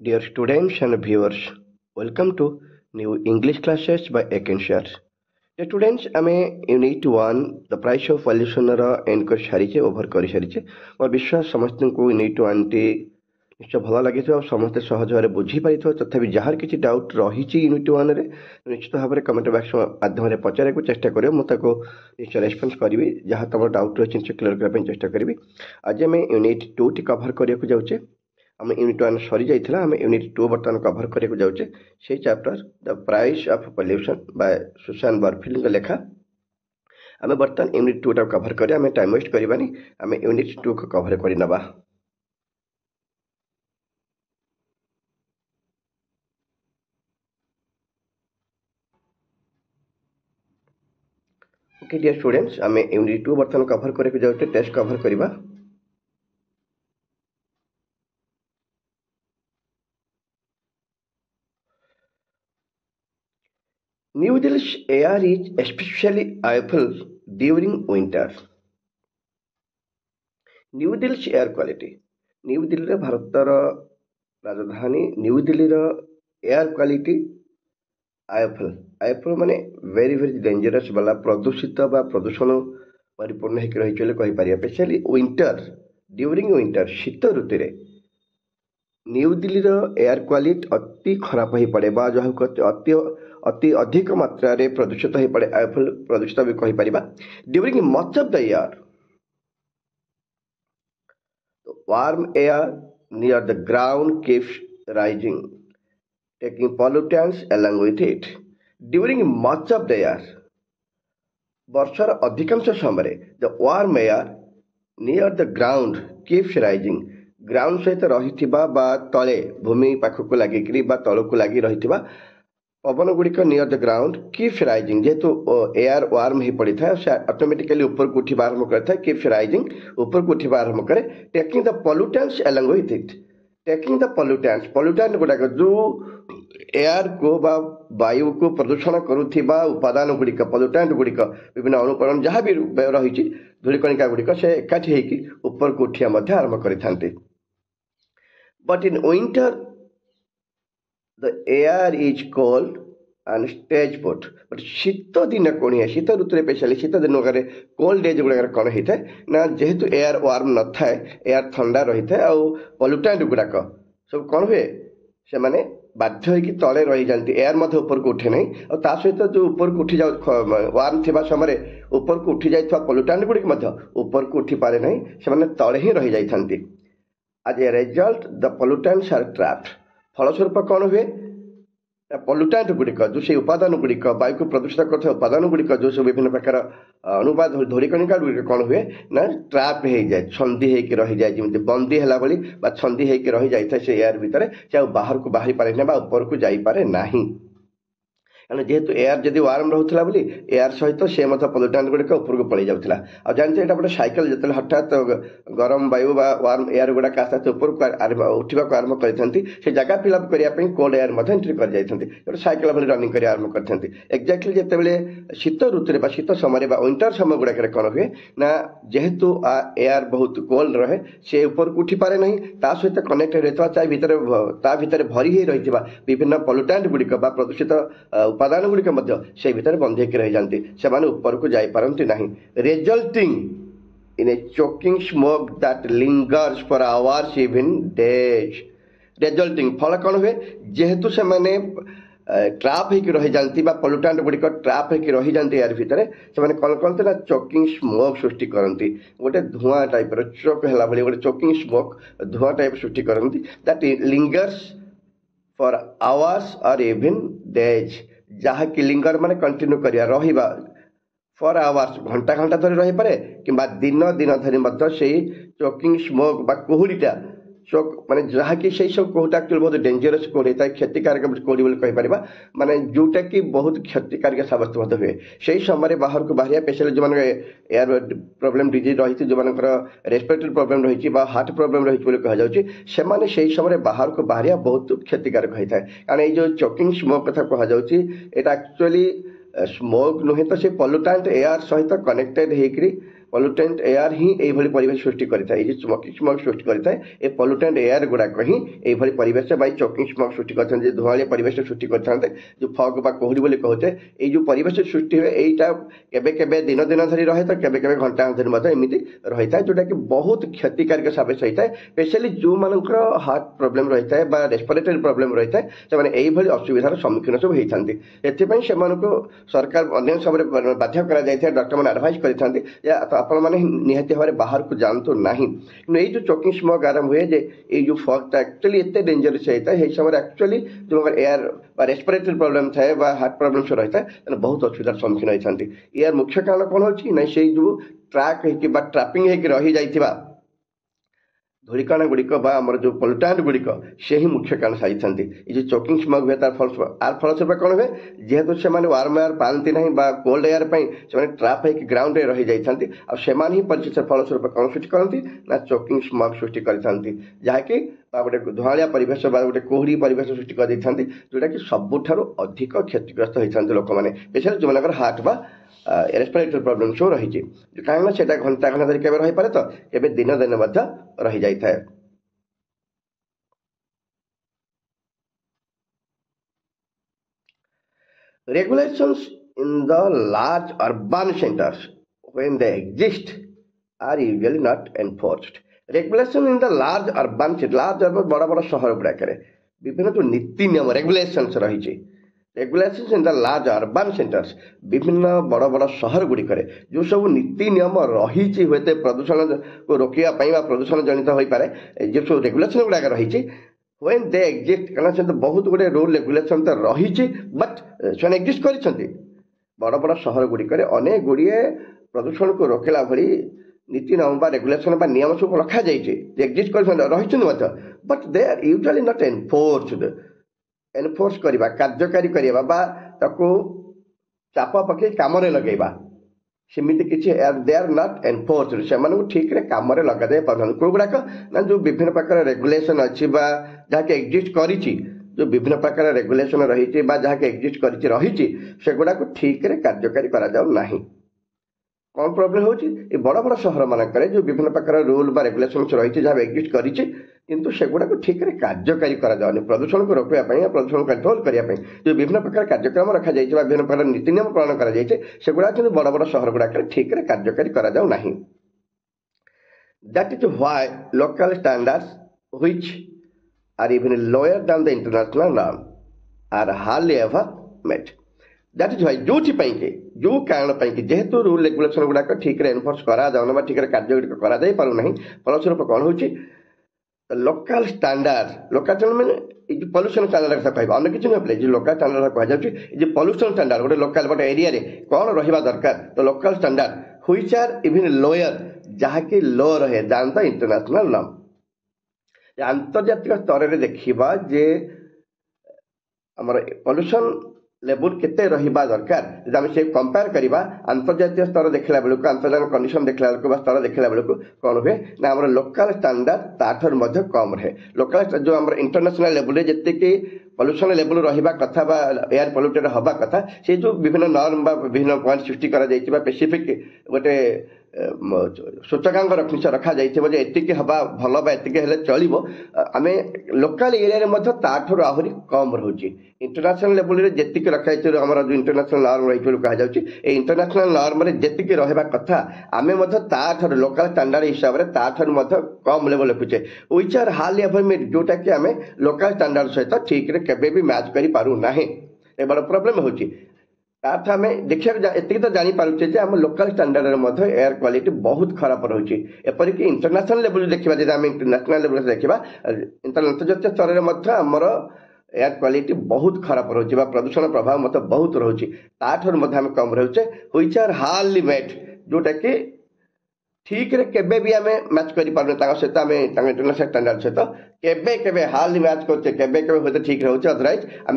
Dear students and viewers, welcome to new English classes by Akenshare. Dear students, ଆମେ unit 1 the price of ପଲ୍ୟୁସନର end କରି ସାରିଛେ over କରି ସାରିଛେ। ମୋର ବିଶ୍ୱାସ ସମସ୍ତଙ୍କୁ ୟୁନିଟ୍ 1ଟି ନିଶ୍ଚୟ ଭଲ ଲାଗିଥିବ ଆଉ ସମସ୍ତେ ସହଜ ଭାବରେ ବୁଝିପାରିଥିବ। ତଥାପି ଯାହାର କିଛି ଡାଉଟ୍ ରହିଛି ୟୁନିଟ୍ 1ରେ ନିଶ୍ଚିତ ଭାବରେ କମେଣ୍ଟ ବକ୍ସ ମାଧ୍ୟମରେ ପଚାରିବାକୁ ଚେଷ୍ଟା କରିବ। ମୁଁ ତାକୁ ନିଶ୍ଚୟ ରେସ୍ପନ୍ସ କରିବି। ଯାହା ତୁମର ଡାଉଟ୍ ରହିଛି ନିଶ୍ଚୟ କ୍ଲିୟର କରିବା ପାଇଁ ଚେଷ୍ଟା କରିବି। ଆଜି ଆମେ ୟୁନିଟ୍ 2ଟି କଭର କରିବାକୁ ଯାଉଛେ। ଆମେ ୟୁନିଟ୍ 1 ସରି ଯାଇଥିଲା, ଆମେ ୟୁନିଟ୍ 2 ବର୍ତ୍ତମାନ କଭର କରିବାକୁ ଯାଉଛେ। ସେଇ chapter the price of pollution ବା ସୁସାନ ବରଫିଲ୍ଡଙ୍କ ଲେଖା। ଆମେ ବର୍ତ୍ତମାନ ୟୁନିଟ୍ 2ଟାକୁ କଭର କରିବା। ଆମେ ଟାଇମ୍ ୱେଷ୍ଟ କରିବାନି, ଆମେ ୟୁନିଟ୍ 2କୁ କଭର କରିନେବା। ओके डियर स्टूडेंट्स, आम यूनिट 2 बर्तमान कभर करके जाऊे। टेस्ट कभर करवा। New Delhi's air is especially awful during winter. New Delhi's air quality, New Delhi भारतर राजधानी New Delhi air quality awful awful माने वेरी वेरी डेंजरस वाला प्रदूषित बा प्रदूषण परिपूर्ण होकर रही कहीपर। स्पेशली विंटर, ड्यूरिंग विंटर शीत ऋतु रे न्यू दिल्ली एयर क्वालिटी अति खराब हो पड़े बा जहाँ अति अति अधिक मात्रा रे प्रदूषित हो पड़े। आयफल प्रदूषित भी कहीपर। During much of the year warm air near the ground keeps rising, taking pollutants along with it. During much of the year, ବର୍ଷର ଅଧିକାଂଶ ସମୟରେ the warm air near the ground keeps rising, ground ସହିତ ରହିଥିବା ବା ତଳେ ଭୂମି ପାଖକୁ ଲାଗିକିରି ବା ତଳକୁ ଲାଗି ରହିଥିବା ପବନ ଗୁଡ଼ିକ near the ground keeps rising. ଯେହେତୁ ଏୟାର ୱାର୍ମ ହେଇ ପଡ଼ିଥାଏ, ସେ ଅଟୋମେଟିକାଲି ଉପରକୁ ଉଠିବା ଆରମ୍ଭ କରିଥାଏ। କିପ୍ସ ରାଇଜିଂ, ଉପରକୁ ଉଠିବା ଆରମ୍ଭ କରେ। Taking the pollutants along with it, taking the pollutants, pollutant ଗୁଡ଼ାକ ଯେଉଁ ଏୟାରକୁ ବା ବାୟୁକୁ ପ୍ରଦୂଷଣ କରୁଥିବା ଉପାଦାନ ଗୁଡ଼ିକ, ପଲ୍ୟୁଟାଣ୍ଟ ଗୁଡ଼ିକ ବିଭିନ୍ନ ଅନୁକରଣ ଯାହା ବି ରହିଛି ଧୂଳିକଣିକା ଗୁଡ଼ିକ ସେ ଏକାଠି ହେଇକି ଉପରକୁ ଉଠିବା ମଧ୍ୟ ଆରମ୍ଭ କରିଥାନ୍ତି। But in winter the air is cold and stays put. But शीत दिन कौन है, शीत ऋतु स्पेशली शीत दिन कोल्ड डेज गुड़ाक कौन होता है ना, जेहेतु एयर वार्म न थाए, एयर ठंडा रही है आउ पल्यूटांट गुड़ाक सब कौन हुए से माने बाध्य होगी तले रही जाती। एयर मध्य ऊपर को उठे नहीं और ता सहित जो ऊपर को उठी जाऊ वार्म थिबा समय ऊपर को उठी जाइथवा पल्यूटांट गुड़िक मध्य ऊपर को उठी पारे नहीं, से माने तले ही रही जाइथांती। as a result the pollutants are trapped. फलस्वरूप कौन हुए, पल्यूटांट गुड़िक जो से उपादान गुड़िक वायु को प्रदूषित कर उपादान गुड़िक जो सब विभिन्न प्रकार अनुवाद धूलिकणिका गुड़िक कौन हुए ना ट्राप हो जाए, छंदी होकर रही जाए, जमी बंदी है भाई छंदी होकर रही जाए से एयर भितर से बाहर को बाहरी पारे ना ऊपर को जापे ना। कारण जेहेतु एयर जदि वार्म रोला बोली एयर सहित से पल्यूटांट गुड़िक ऊपर को पड़े जाऊला। आ जानते यहाँ गोटे साइकेल जो हठात गरम वायु वार्म एयर गुड़ाक आस्ते आस्ते ऊपर को उठा आरंभ करते से जगह फिलअप करने कोल्ड एयर एंट्री कर जाते साइकेल भाई रनिंग कर आरंभ करते। एक्जाक्टली जितेबाला शीत ऋतु शीत समय विंटर समय गुड़ाक कौन हुए ना, जेहेतु एयर बहुत कोल्ड रहे से ऊपर को उठी पारे नहीं, ता सहित कनेक्ट रहता भितर भरी रही विभिन्न पल्यूटांट गुड़िक प्रदूषित उपादान गुड़िक से भितर बंद होकर रही जाती, से ऊपर को जापारती नहीं। Resulting in A choking smoke that lingers for hours even days. Resulting फल कौन हुए, जेहेतु से माने ट्राप होकर रही जाती पल्यूटांट गुड़िक ट्राप होकर रही जाती एयर भितर, से कौन करते ना चोकिंग स्मोक सृष्टि करती, गोटे धुआं टाइप चोक है भाई गोटे चोकिंग स्मोक धुआं टाइप सृष्टि करती दैट लिंगर्स फॉर आवर्स और इवन डेज। जहाँकि लिंगर माने कंटिन्यू करिया रहिबा फॉर आवर्स घंटा घंटा धरी रही पारे कि दिन दिन धरी मध्य से चोकिंग स्मोक बा कोहुड़ीटा चोक माने जहाँकि से सब कोहुटा एक्चुअली बहुत डेंजरस कोहुड़ होता है, क्षतिकारक कोहुड़ी बोली कहीपर माने जोटा कि बहुत क्षतिकारक साब्यस्त हुए। से समय बाहर को बाहर स्पेशली जो एयर प्रोब्लेम डिजीज रही जो रेस्पिरेटरी प्रोब्लेम रही हार्ट प्रोब्लेम रही कहु से समय बाहर को बाहर बहुत क्षतिकारक होता है। कारण ये जो चोकिंग स्मोक कथा कहु एक्चुअली स्मोक नुहे तो से पल्यूटांट एयर सहित कनेक्टेड होकर पल्यूटेंट एयर ही एभली परिवेश सृष्टि करिଥାଏ जे स्मोकिंग स्मोक सृष्टि करिଥାଏ ए पल्यूटेंट एयर गुड़ाक ही एभली परिवेश बाई चोकिंग स्मोक सृष्टि करते धुआलिया परिवेश सृष्टि करते जो फग बा कोहड़ी बोली कहते ये जो परिवेश सृष्टि हुए यहीटा केबे केबे दिन दिन धरी रहे तो केबे केबे घंटा धरी एमती रही है जोटा कि बहुत क्षतिकारक साबित होता है स्पेशली जो मानकर हार्ट प्रोब्लेम रही है रेस्पिरेटरी प्रोब्लेम रही है से असुविधार सम्मुखीन सब होती से सरकार अन्य सब बाध्य कर डॉक्टर मैंने एडभाइस करते निहाती भाव में बाहर को जातु ना कि जो चोकिंग स्मोक आरंभ हुए ये जो फगटा एक्चुअली एत डेंजरस होता है समय एक्चुअली जो एयर रेस्पिरेटरी प्रोब्लेम थाए हार्ट प्रोब्लेम सब रही है बहुत असुविधार सम्मुखीन होती यार मुख्य कारण कौन हो से जो ट्रैक हो ट्रापिंग हो रही जाइथिबा धूलिकणा गुड़िक जो पल्यूटांट गुड़िक से ही मुख्य कारण सारी जो चोकिंग स्मोक हुए तार फलस्वरूप कौन हुए जेहेतु से वार्म एयर पाती ना कोल्ड एयर से ट्राप हो ग्राउंड रही जाती ही परिचित फलस्वरूप कौन सृष्टि करती ना चोकिंग स्मोक सृष्टि करती जहाँकि गोटे धुआलिया परिवेश गोटे कोहड़ी परिवेश सृष्टि कर जोटा कि सबुठार अधिक क्षतिग्रस्त होती लोक मैंने स्पेशली जो मान हार्ट बा रेस्पिरेटरी प्रोब्लेम सब रही कहीं से घंटा घंटा धरी केवे रही पारे तो केवे दिन दिन रही जाए। Regulations in the large urban centers when they exist are usually not enforced. Regulation in the large urban बड़ा बड़ा शहर गुड़ाक विभिन्न जो नीति नियम रेगुलेशंस रही regulations in the large urban centres विभिन्न बड़ बड़ शहर गुड़िक जो सब नीति नियम रही हुए प्रदूषण को रोकवा प्रदूषण जनित हो पारे जो सब रेगुलेशन गुड़ाक रही व्हेन दे एग्जिस्ट कारण बहुत गुड़े रूल रेगुलेशन तो रही बट से एक्जिस्ट कर बड़ बड़ शहर गुड़िक अनेक गुड़िए प्रदूषण को रोकला भली नीति नियम रेगुलेशन नियम सब रखा एक्जिस्ट कर रही but they are usually not enforce करवा कार्यकारी करवा चाप पकई कम लगेगा सेमती किसी दे आर नॉट एनफोर्स से ठीक रे कम लगा जाए पार कौ गुड़ाक ना जो विभिन्न प्रकार रेगुलेशन अच्छी जहाँकि एक्जिस्ट करी जो विभिन्न प्रकार रेगुलेशन रही जहाँकि एक्जिस्ट कर रही से गुड़ाक ठीक रे कार्यकारी करा जाऊ नहीं कौन प्रोब्लेम होची ये बड़ बड़ शहर मानक जो विभिन्न प्रकार रूल बा रेगुलेशन रही जहाँ एक्जिस्ट करी किंतु सेगुड़ा को ठीक रे कार्यकारी करा जाउनी प्रदूषण को रोकवा प्रदूषण कंट्रोल करने जो विभिन्न प्रकार कार्यक्रम रखा जाइए विभिन्न प्रकार नीति नियम पालन करा जाइए सेगुड़ा कि बड़ बड़ शहर गुड़ाक ठीक रे कार्यकारी करा जाउ नहीं। That is why local standards which are even lower than the international norm are hardly ever met. That is why जो कारण जेहेतु रूल रेगुलेशन गुड़ाक ठीक रे एनफोर्स करा जाउना ठीक रे कार्य गुड़िक करा जाई पारु नहीं फलस्वरूप कौन होची लोकल स्टैंडर्ड मैंने पॉल्यूशन स्टैंडर्ड कथा कह अन्य किसी नहीं जो लोकल स्टैंडर्ड कह पॉल्यूशन स्टैंडर्ड गोटे लोकल गोटे एरिया रे कौन रहा दरकार तो local standard which are even lower जहाँकि लो रहे दैन द इंटरनेशनल नॉर्म आंतर्जातिक स्तर में देखा जे आमर पॉल्यूशन लेवल केते रहिबा दरकार जब आम से कंपेयर करवा अंतर्जातीय स्तर देखला बेलू अंतर्जातीय कंडीशन देखला बेलू स्तर देखला बेलू कौन हुए ना आम लोकल स्टैंडर्ड ताठर कम रहे लोकल जो आम इंटरनेशनल लेवल जी पॉल्यूशन लेवल रहा कथा एयर पॉल्यूटेड हवा कथा से जो विभिन्न नॉर्म विभिन्न पॉइंट सृष्टि करा स्पेसिफिक गोटे सूचकांक रखा जाती हवा भल चलो आम लोकल एरिया ताठर आहरी कम रोचे इंटरनेशनल लेवल रे जेतिक रखा आमर जो इंटरनेशनल नॉर्म रही कहुच्छे इंटरनेशनल नॉर्म रे जेतिक रहा कथा आम ताठर लोकल स्टैंडर्ड हिसाब से ताठर कम लेवल रखुचे which are hardly ever met जोटा कि आम लोकल स्टैंडर्ड सहित ठीक रे केबे भी मैच करि पारु नाही ए बड़ प्रॉब्लम होची ताठ आम देखा एतिक तो जानीपे आम लोकल स्टैंडर्ड एयर क्वालिटी बहुत खराब रोचे एपरिक इंटरनेशनल लेवल देखा जब आम इंटरनेशनल लेवल देखा अंतर्जातीय स्तर में आमर एयर क्वालिटी बहुत खराब रोचे प्रदूषण प्रभाव मत बहुत रोचे ताठर आम कम रोचे व्हिच आर हार्डली मेट जोटा कि ठीक रे केबे भी आम मैच कर पारे सहित आम इंटरनेशनल स्टैंडर्ड सहित केबे केबे हार्डली मैच करते केबे केबे होते ठीक रोचे अदरवाइज आम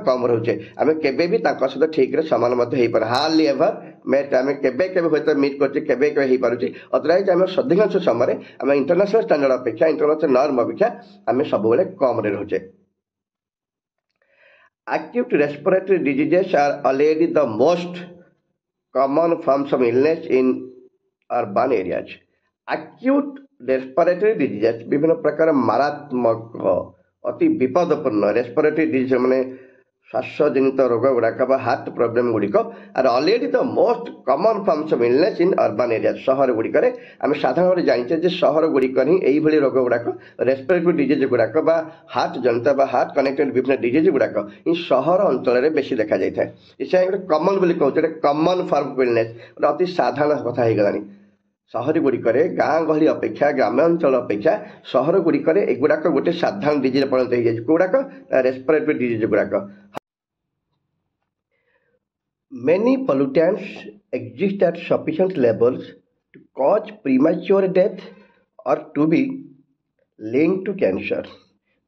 कम रोचे आम केबे भी सहित ठीक रे समान हो हार्डली एवर मेट आम केबे केबे होते मीट करते केबे केबे हो पारे अदरवाइज आम अधिकांश समय आम इंटरनेशनल स्टैंडर्ड अपेक्षा इंटरनेशनल नॉर्म अपेक्षा आम सब कम रोचे। Acute respiratory diseases are already the most common forms of illness in urban areas acute respiratory diseases ବିଭିନ୍ନ ପ୍ରକାର ମାରାତ୍ମକ ଅତି ବିପଦପୂର୍ଣ୍ଣ ରେସ୍ପିରେଟରୀ ଡିଜିଜ୍ ମାନେ ଶ୍ୱାସଜନିତ ରୋଗ ଗୁଡ଼ାକ ବା ହାର୍ଟ ପ୍ରୋବ୍ଲେମ୍ ଗୁଡ଼ିକ are already the most common forms of illness in urban area ସହର ଗୁଡ଼ିକରେ ଆମେ ସାଧାରଣ ଭାବରେ ଜାଣିଛେ ଯେ ସହର ଗୁଡ଼ିକରେ ହିଁ ଏଇଭଳି ରୋଗ ଗୁଡ଼ାକ ରେସ୍ପିରେଟରୀ ଡିଜିଜ୍ ଗୁଡ଼ାକ ବା ହାର୍ଟ ଜନିତ ବା ହାର୍ଟ କନେକ୍ଟେଡ୍ ବିଭିନ୍ନ ଡିଜିଜ୍ ଗୁଡ଼ାକ ଇ ସହର ଅଞ୍ଚଳରେ ବେଶୀ ଦେଖାଯାଇଥାଏ ଏଇଟା ଗୋଟେ କମନ୍ ବୋଲି କହୁଛେ ଗୋଟେ କମନ୍ ଫର୍ମ ଅଫ୍ ଇଲନେସ୍ ଗୋଟେ ଅତି ସାଧାରଣ କଥା ହେଇଗଲାଣି ସହରୀ ଗୁଡ଼ିକରେ ଗାଁ ଗହଳି ଅପେକ୍ଷା ଗ୍ରାମାଞ୍ଚଳ ଅପେକ୍ଷା ସହର ଗୁଡ଼ିକରେ ଏଗୁଡ଼ାକ ଗୋଟେ ସାଧାରଣ ଡିଜିଜ୍ ପରିଣତ ହେଇଯାଇଛି କୋଉଗୁଡ଼ାକ ରେସ୍ପିରେଟରୀ ଡିଜିଜ୍ ଗୁଡ଼ାକ Many pollutants exist at sufficient levels to cause premature death or to be linked to cancer.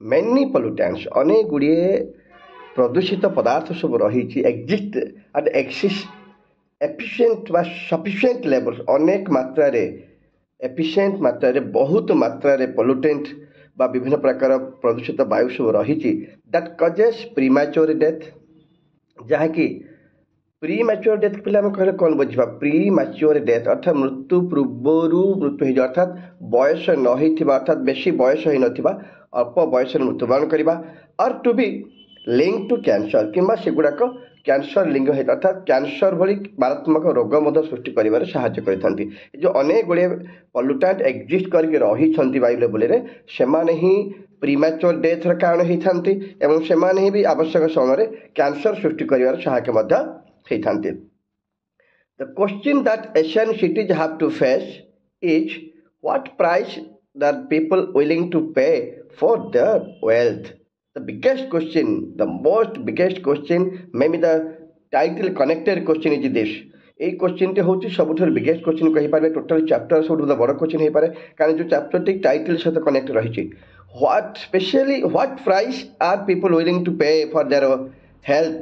Many pollutants ଅନେକ ଗୁଡ଼ିଏ ପ୍ରଦୂଷିତ ପଦାର୍ଥ ସବୁ ରହିଛି exist at efficient ବା sufficient levels ଅନେକ ମାତ୍ରାରେ efficient ମାତ୍ରାରେ ବହୁତ ମାତ୍ରାରେ pollutant ବା ବିଭିନ୍ନ ପ୍ରକାର ପ୍ରଦୂଷିତ ବାୟୁ ସବୁ ରହିଛି that causes premature death ଯାହାକି ପ୍ରିମ୍ୟାଚୁଅର ଡେଥ୍ ପିଲା ଆମେ କହିଲେ କ'ଣ ବୁଝିବା ପ୍ରିମ୍ୟାଚୁଅର ଡେଥ୍ ଅର୍ଥାତ୍ ମୃତ୍ୟୁ ପୂର୍ବରୁ ମୃତ୍ୟୁ ହେଇଯିବା ଅର୍ଥାତ୍ ବୟସ ନ ହେଇଥିବା ଅର୍ଥାତ୍ ବେଶୀ ବୟସ ହେଇନଥିବା ଅଳ୍ପ ବୟସରେ ମୃତ୍ୟୁବରଣ କରିବା or two B link two cancer କିମ୍ବା ସେଗୁଡ଼ାକ କ୍ୟାନ୍ସର ଲିଙ୍ଗ ହେଇଥାଏ ଅର୍ଥାତ୍ କ୍ୟାନ୍ସର ଭଳି ମାରାତ୍ମକ ରୋଗ ମଧ୍ୟ ସୃଷ୍ଟି କରିବାରେ ସାହାଯ୍ୟ କରିଥାନ୍ତି ଏ ଯେଉଁ ଅନେକ ଗୁଡ଼ିଏ ପଲ୍ୟୁଟାଣ୍ଟ ଏକ୍ଜିଷ୍ଟ କରିକି ରହିଛନ୍ତି ବାୟୁ ଲେବୁଲରେ ସେମାନେ ହିଁ ପ୍ରିମ୍ୟାଚୁଅର ଡେଥ୍ର କାରଣ ହେଇଥାନ୍ତି ଏବଂ ସେମାନେ ହିଁ ବି ଆବଶ୍ୟକ ସମୟରେ କ୍ୟାନ୍ସର ସୃଷ୍ଟି କରିବାର ସହାୟକ ମଧ୍ୟ ହେଇଥାନ୍ତି The question that Asian cities have to face is what price are people willing to pay for their wealth? The biggest question, the most biggest question, maybe the title connected question is this. এই কোশ্ଚିনটি হচ্ছে ସବୁଠାରୁ biggest question କହିପାରିବେ total chapter ସବୁଠୁ ବଡ଼ question ହେଇପାରେ କାରଣ ଯେଉଁ ଚାପ୍ଟରଟି ଟାଇଟଲ ସହିତ କନେକ୍ଟ ରହିଛି what price are people willing to pay for their health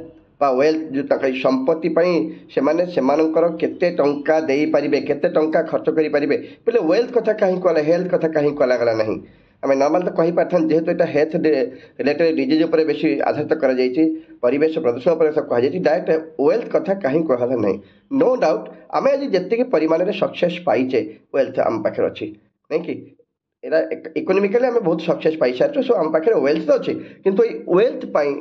ବା ୱେଲ୍ଥ ଯେଉଁ ତାଙ୍କ ସମ୍ପତ୍ତି ପାଇଁ ସେମାନେ ସେମାନଙ୍କର କେତେ ଟଙ୍କା ଦେଇପାରିବେ କେତେ ଟଙ୍କା ଖର୍ଚ୍ଚ କରିପାରିବେ ବୋଲେ ୱେଲ୍ଥ କଥା କାହିଁକି କଲା ହେଲ୍ଥ କଥା କାହିଁକି କଲାଗଲା ନାହିଁ ଆମେ ନର୍ମାଲ ତ କହିପାରିଥାନ୍ତି ଯେହେତୁ ଏଇଟା ହେଲ୍ଥ ରିଲେଟେଡ୍ ଡିଜିଜ୍ ଉପରେ ବେଶୀ ଆଧାରିତ କରାଯାଇଛି ପରିବେଶ ପ୍ରଦୂଷଣ ଉପରେ ସବୁ କୁହାଯାଇଛି ଡାଇରେକ୍ଟ ୱେଲ୍ଥ କଥା କାହିଁକି କୁହାଗଲା ନାହିଁ ନୋ ଡାଉଟ୍ ଆମେ ଆଜି ଯେତିକି ପରିମାଣରେ ସକ୍ସେସ୍ ପାଇଛେ ୱେଲ୍ଥ ଆମ ପାଖରେ ଅଛି ନାଇଁ କି ଏଇଟା ଇକୋନୋମିକାଲି ଆମେ ବହୁତ ସକ୍ସେସ୍ ପାଇସାରିଛୁ ସୋ ଆମ ପାଖରେ ୱେଲ୍ଥ ତ ଅଛି କିନ୍ତୁ ଏଇ ୱେଲ୍ଥ ପାଇଁ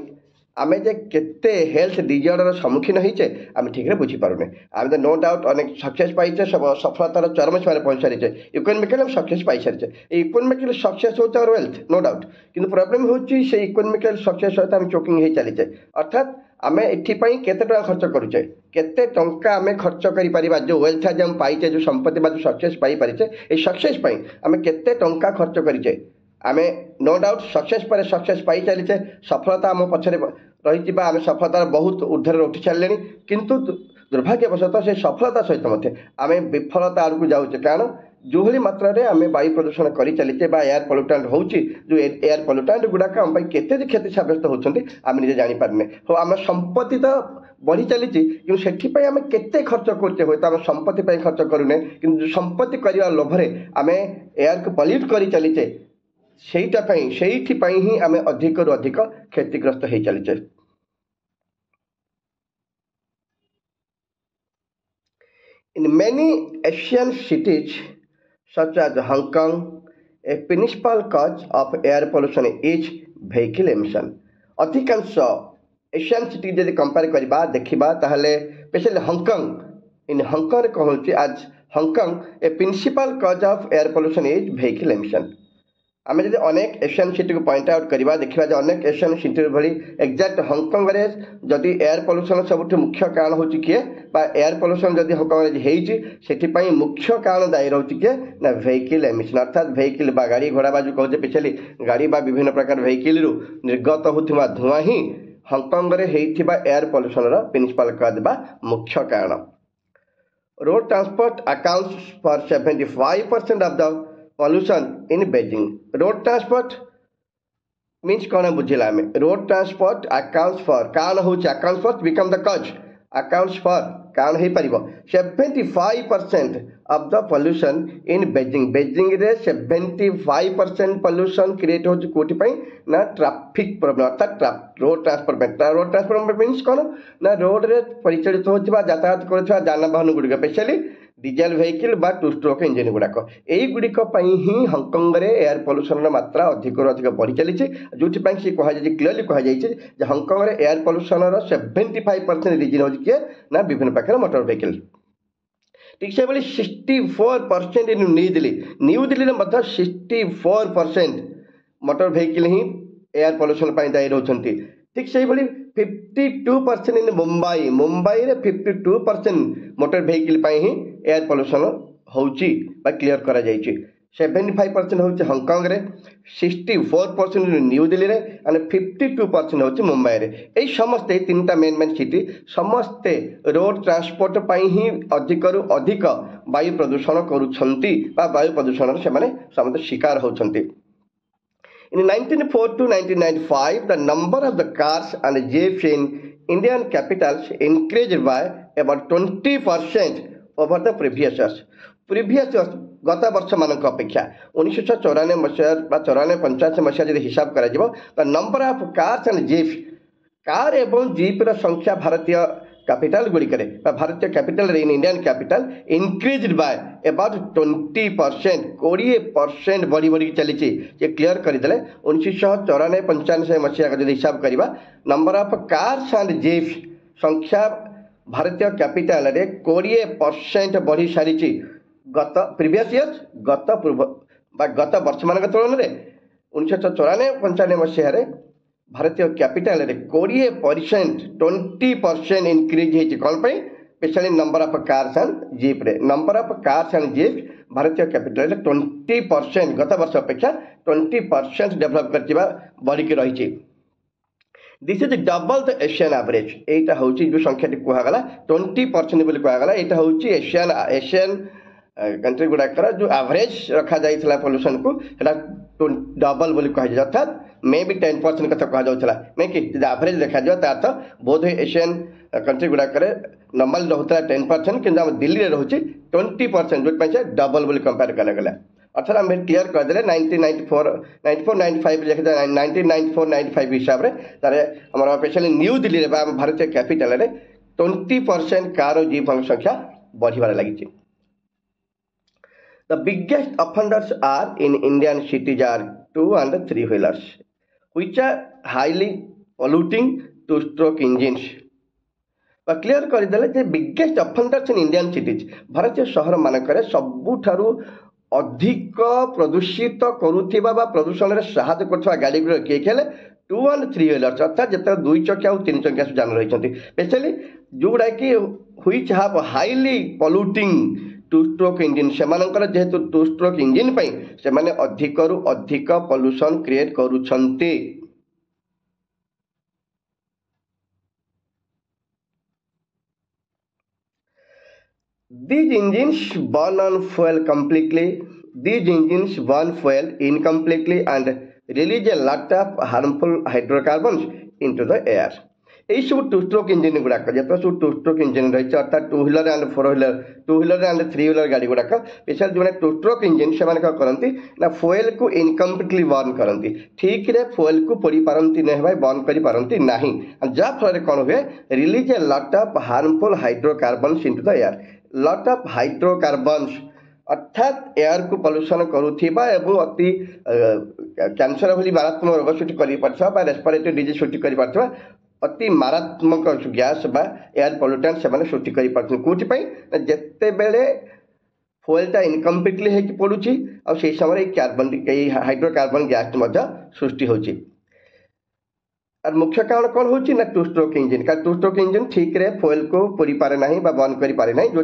ଆମେ ଯେ କେତେ ହେଲ୍ଥ ଡିଜର୍ଡର ସମ୍ମୁଖୀନ ହେଇଛେ ଆମେ ଠିକ୍ରେ ବୁଝିପାରୁନେ ଆମେ ତ ନୋ ଡାଉଟ୍ ଅନେକ ସକ୍ସେସ୍ ପାଇଛେ ସଫଳତାର ଚରମ ସୀମାରେ ପହଞ୍ଚିସାରିଛେ ଇକୋନୋମିକାଲି ଆମେ ସକ୍ସେସ୍ ପାଇସାରିଛେ ଏଇ ଇକୋନୋମିକାଲି ସକ୍ସେସ୍ ହେଉଛି ଆମର ୱେଲ୍ଥ ନୋ ଡାଉଟ୍ କିନ୍ତୁ ପ୍ରୋବ୍ଲେମ୍ ହେଉଛି ସେଇ ଇକୋନୋମିକାଲ ସକ୍ସେସ୍ ସହିତ ଆମେ ଚୋକିଂ ହେଇ ଚାଲିଛେ ଅର୍ଥାତ୍ ଆମେ ଏଥିପାଇଁ କେତେ ଟଙ୍କା ଖର୍ଚ୍ଚ କରୁଛେ କେତେ ଟଙ୍କା ଆମେ ଖର୍ଚ୍ଚ କରିପାରିବା ଯେଉଁ ୱେଲ୍ଥ ଆଜି ଆମେ ପାଇଛେ ଯେଉଁ ସମ୍ପତ୍ତି ବା ଯେଉଁ ସକ୍ସେସ୍ ପାଇପାରିଛେ ଏଇ ସକ୍ସେସ୍ ପାଇଁ ଆମେ କେତେ ଟଙ୍କା ଖର୍ଚ୍ଚ କରିଛେ ଆମେ ନୋ ଡାଉଟ୍ ସକ୍ସେସ୍ ପରେ ସକ୍ସେସ୍ ପାଇ ଚାଲିଛେ ସଫଳତା ଆମ ପଛରେ ରହିଛି ବା ଆମେ ସଫଳତାର ବହୁତ ଉର୍ଦ୍ଧ୍ୱରେ ଉଠି ସାରିଲେଣି କିନ୍ତୁ ଦୁର୍ଭାଗ୍ୟବଶତଃ ସେ ସଫଳତା ସହିତ ମଧ୍ୟ ଆମେ ବିଫଳତା ଆଡ଼କୁ ଯାଉଛେ କାରଣ ଯେଉଁଭଳି ମାତ୍ରାରେ ଆମେ ବାୟୁ ପ୍ରଦୂଷଣ କରି ଚାଲିଛେ ବା ଏୟାର ପଲ୍ୟୁଟାଣ୍ଟ ହେଉଛି ଯେଉଁ ଏୟାର ପଲ୍ୟୁଟାଣ୍ଟ ଗୁଡ଼ାକ ଆମ ପାଇଁ କେତେ ଯେ କ୍ଷତି ସାବ୍ୟସ୍ତ ହେଉଛନ୍ତି ଆମେ ନିଜେ ଜାଣିପାରୁନେ ହଉ ଆମ ସମ୍ପତ୍ତି ତ ବଢ଼ି ଚାଲିଛି କିନ୍ତୁ ସେଥିପାଇଁ ଆମେ କେତେ ଖର୍ଚ୍ଚ କରୁଛେ ହୁଏତ ଆମେ ସମ୍ପତ୍ତି ପାଇଁ ଖର୍ଚ୍ଚ କରୁନେ କିନ୍ତୁ ସମ୍ପତ୍ତି କରିବା ଲୋଭରେ ଆମେ ଏୟାରକୁ ପଲ୍ୟୁଟ୍ କରି ଚାଲିଛେ ସେଇଥିପାଇଁ ହିଁ ଆମେ ଅଧିକରୁ ଅଧିକ କ୍ଷତିଗ୍ରସ୍ତ ହେଇ ଚାଲିଛେ In many Asian cities such as Hong Kong, a principal cause of air pollution is vehicle emission. ଅଧିକାଂଶ ଏସିଆନ୍ ସିଟି ଯଦି କମ୍ପେୟାର କରିବା ଦେଖିବା ତାହେଲେ ସ୍ପେଶାଲି ହଂକଂ ଇନ୍ ହଂକଂରେ କ'ଣ ହେଉଛି as Hong Kong a principal cause of air pollution is vehicle emission ଆମେ ଯଦି ଅନେକ ଏସିଆନ୍ ସିଟିକୁ ପଏଣ୍ଟ ଆଉଟ୍ କରିବା ଦେଖିବା ଯେ ଅନେକ ଏସିଆନ୍ ସିଟି ଭଳି ଏକ୍ଜାକ୍ଟ ହଂକଂରେ ଯଦି ଏୟାର ପଲ୍ୟୁସନ୍ ସବୁଠୁ ମୁଖ୍ୟ କାରଣ ହେଉଛି କିଏ ବା ଏୟାର ପଲ୍ୟୁସନ୍ ଯଦି ହଂକଂରେ ହେଇଛି ସେଥିପାଇଁ ମୁଖ୍ୟ କାରଣ ଦାୟୀ ରହୁଛି କିଏ ନା ଭେହିକିଲ୍ ଏମିସନ୍ ଅର୍ଥାତ୍ ଭେହିକିଲ୍ ବା ଗାଡ଼ି ଘୋଡ଼ା ବା ଯେଉଁ କହୁଛେ ସ୍ପେଶାଲି ଗାଡ଼ି ବା ବିଭିନ୍ନ ପ୍ରକାର ଭେହିକିଲ୍ରୁ ନିର୍ଗତ ହେଉଥିବା ଧୂଆଁ ହିଁ ହଂକଂରେ ହେଇଥିବା ଏୟାର ପଲ୍ୟୁସନ୍ର ପ୍ରିନ୍ସିପାଲ କଜ୍ ବା ମୁଖ୍ୟ କାରଣ road transport accounts for 75% of the pollution in Beijing. Road transport means कौन बुझिला हमें road transport accounts for कान होची accounts for become the cause accounts for can't he परिबो 75% of the pollution in Beijing. Beijing रे 75% pollution create होची कोठी पई ना traffic problem अर्थात road transport means कौन ना रोड रे परिचालित होची बा यातायात करथवा जानवाहन गुडी स्पेशली डिजेल व्हीकल बा टू स्ट्रोक इंजिन गुड़ाक युड़िक ही हंकंग रे एयर पॉल्यूशन मात्रा अधिक अधिक बढ़ी चली जो सी कहुई क्लीयरली कहुई हंकंग रे एयर पॉल्यूशन 75% रिजन हो किए ना विभिन्न पाखे मोटर व्हीकल ठीक से 64% इन न्यू दिल्ली में 64% मोटर व्हीकल ही एयर पॉल्यूशन दायी रोचंती ठीक से 52% इन मुंबई मुंबई रे 52% मोटर व्हीकल ही एयर पॉल्यूशन होची बा क्लियर करा जायछि 75% होची हांगकांग रे 64% न्यू दिल्ली रे एंड 52% होची मुंबई रे एई समस्ते तीनटा मेन सिटी समस्ते रोड ट्रांसपोर्ट पई ही अधिक रु अधिक वायु प्रदूषण करूछंती बा वायु प्रदूषण से माने समस्त शिकार होछंती In 1904 to 1995, the number of the cars and jeeps in Indian capitals increased by about 20% over the previous years. Previous years, गत वर्ष मानक अपेक्षा 1994 मसीहा 94-85 मसीहा यदि हिसाब करा जिवो the number of cars and jeeps car एवं जीप र संख्या भारतीय कैपिटल गुड़िकरे भारतीय capital in Indian capital increase by about 20% 20% बढ़ी बढ़ी चली क्लियर करदे 1994-95 मसीहा जब हिसाब करवा number of cars and jeeps संख्या भारतीय कैपिटल रे 20% बढ़ी सारी गत प्रीवियस इयर्स गत वर्ष मान तुलन में 1994-95 मसीह भारतीय कैपिटल रे 20% इंक्रीज होती कौन पर specially number of cars and jeep रे number of cars and jeep भारतीय कैपिटल 20% गत वर्ष अपेक्षा 20% डेवलप कर बढ़िकी रही this is double the Asian average एटा हूँ जो संख्या कहगला 20% बोली कहगला यहाँ हूँ एशियन कंट्री गुड़ाकर जो एवरेज रखा जाइए पॉल्यूशन को डबल बोली कह अर्थात मे भी 10% कथा कहुला मे कि एवरेज देखा तार तो बोध एशियन कंट्री गुड़ाकर नॉर्मल रोता 10% कि दिल्ली में रोचे 20% जो डबल बोली कंपेयर करागला अर्थात आम क्लीयर करदे 1994-95 1994-95 हिसाब से तार आम स्पेशली न्यू दिल्ली में भारतीय कैपिटल रे 20% कार और जीप संख्या बढ़िबार लगी The biggest offenders are in Indian cities are 2 and 3 wheelers, which are highly polluting two-stroke engines. Clear करदे biggest offenders in Indian cities भारतीय सहर मानक सबुठारु अधिक प्रदूषित करुवा प्रदूषण में साहय कर गाड़ी गुड़ किए खेले 2 and 3 wheelers अर्थात जिते 2 चकिया और 3 चकिया जान रही स्पेशली जोगुड़ा कि which have highly polluting two stroke engine से जेहेतु टू स्ट्रोक इंजिन से माने अधिक रु अधिक पॉल्यूशन क्रिएट करुछंती These engines burn on fuel completely. These engines burn fuel incompletely and release a lot of harmful hydrocarbons into the air. यही सब टू स्ट्रोक इंजिन गुड़ाक जो सब टू स्ट्रोक इंजिन रही है अर्थात 2 wheeler and 4 wheeler 2 wheeler and 3 wheeler गाड़ी गुड़ाक special जो two stroke engine से करती ना फुएल को इनकम्प्लीटली बर्न करती ठीक रे फुएल को पोड़ी पारती नहीं भाई बर्न कर पारती नहीं जहाँफल कौन हुए रिलीज ए लट of harmful hydrocarbons into the air लट ऑफ हाइड्रोकार्बन्स अर्थात एयर को पॉल्यूशन करुवा एवं अति कैंसर भली मारात्मक रोग सृष्टि कर रेस्पिरेटरी डिजीज सृष्टि कर अति मारात्मक गैस बा एयर पॉल्यूटेंट से सृष्टि कौन जिते बेले फुएलटा इनकम्प्लीटली होगी पड़ुची और से समय कार्बन हाइड्रोकार्बन गैस सृष्टि होची और मुख्य कारण कौन होची ना टू स्ट्रोक इंजिन का टू स्ट्रोक इंजिन ठीक रे फुएल को पोड़ी पारे नहीं बा बंद करि पारे नहीं जो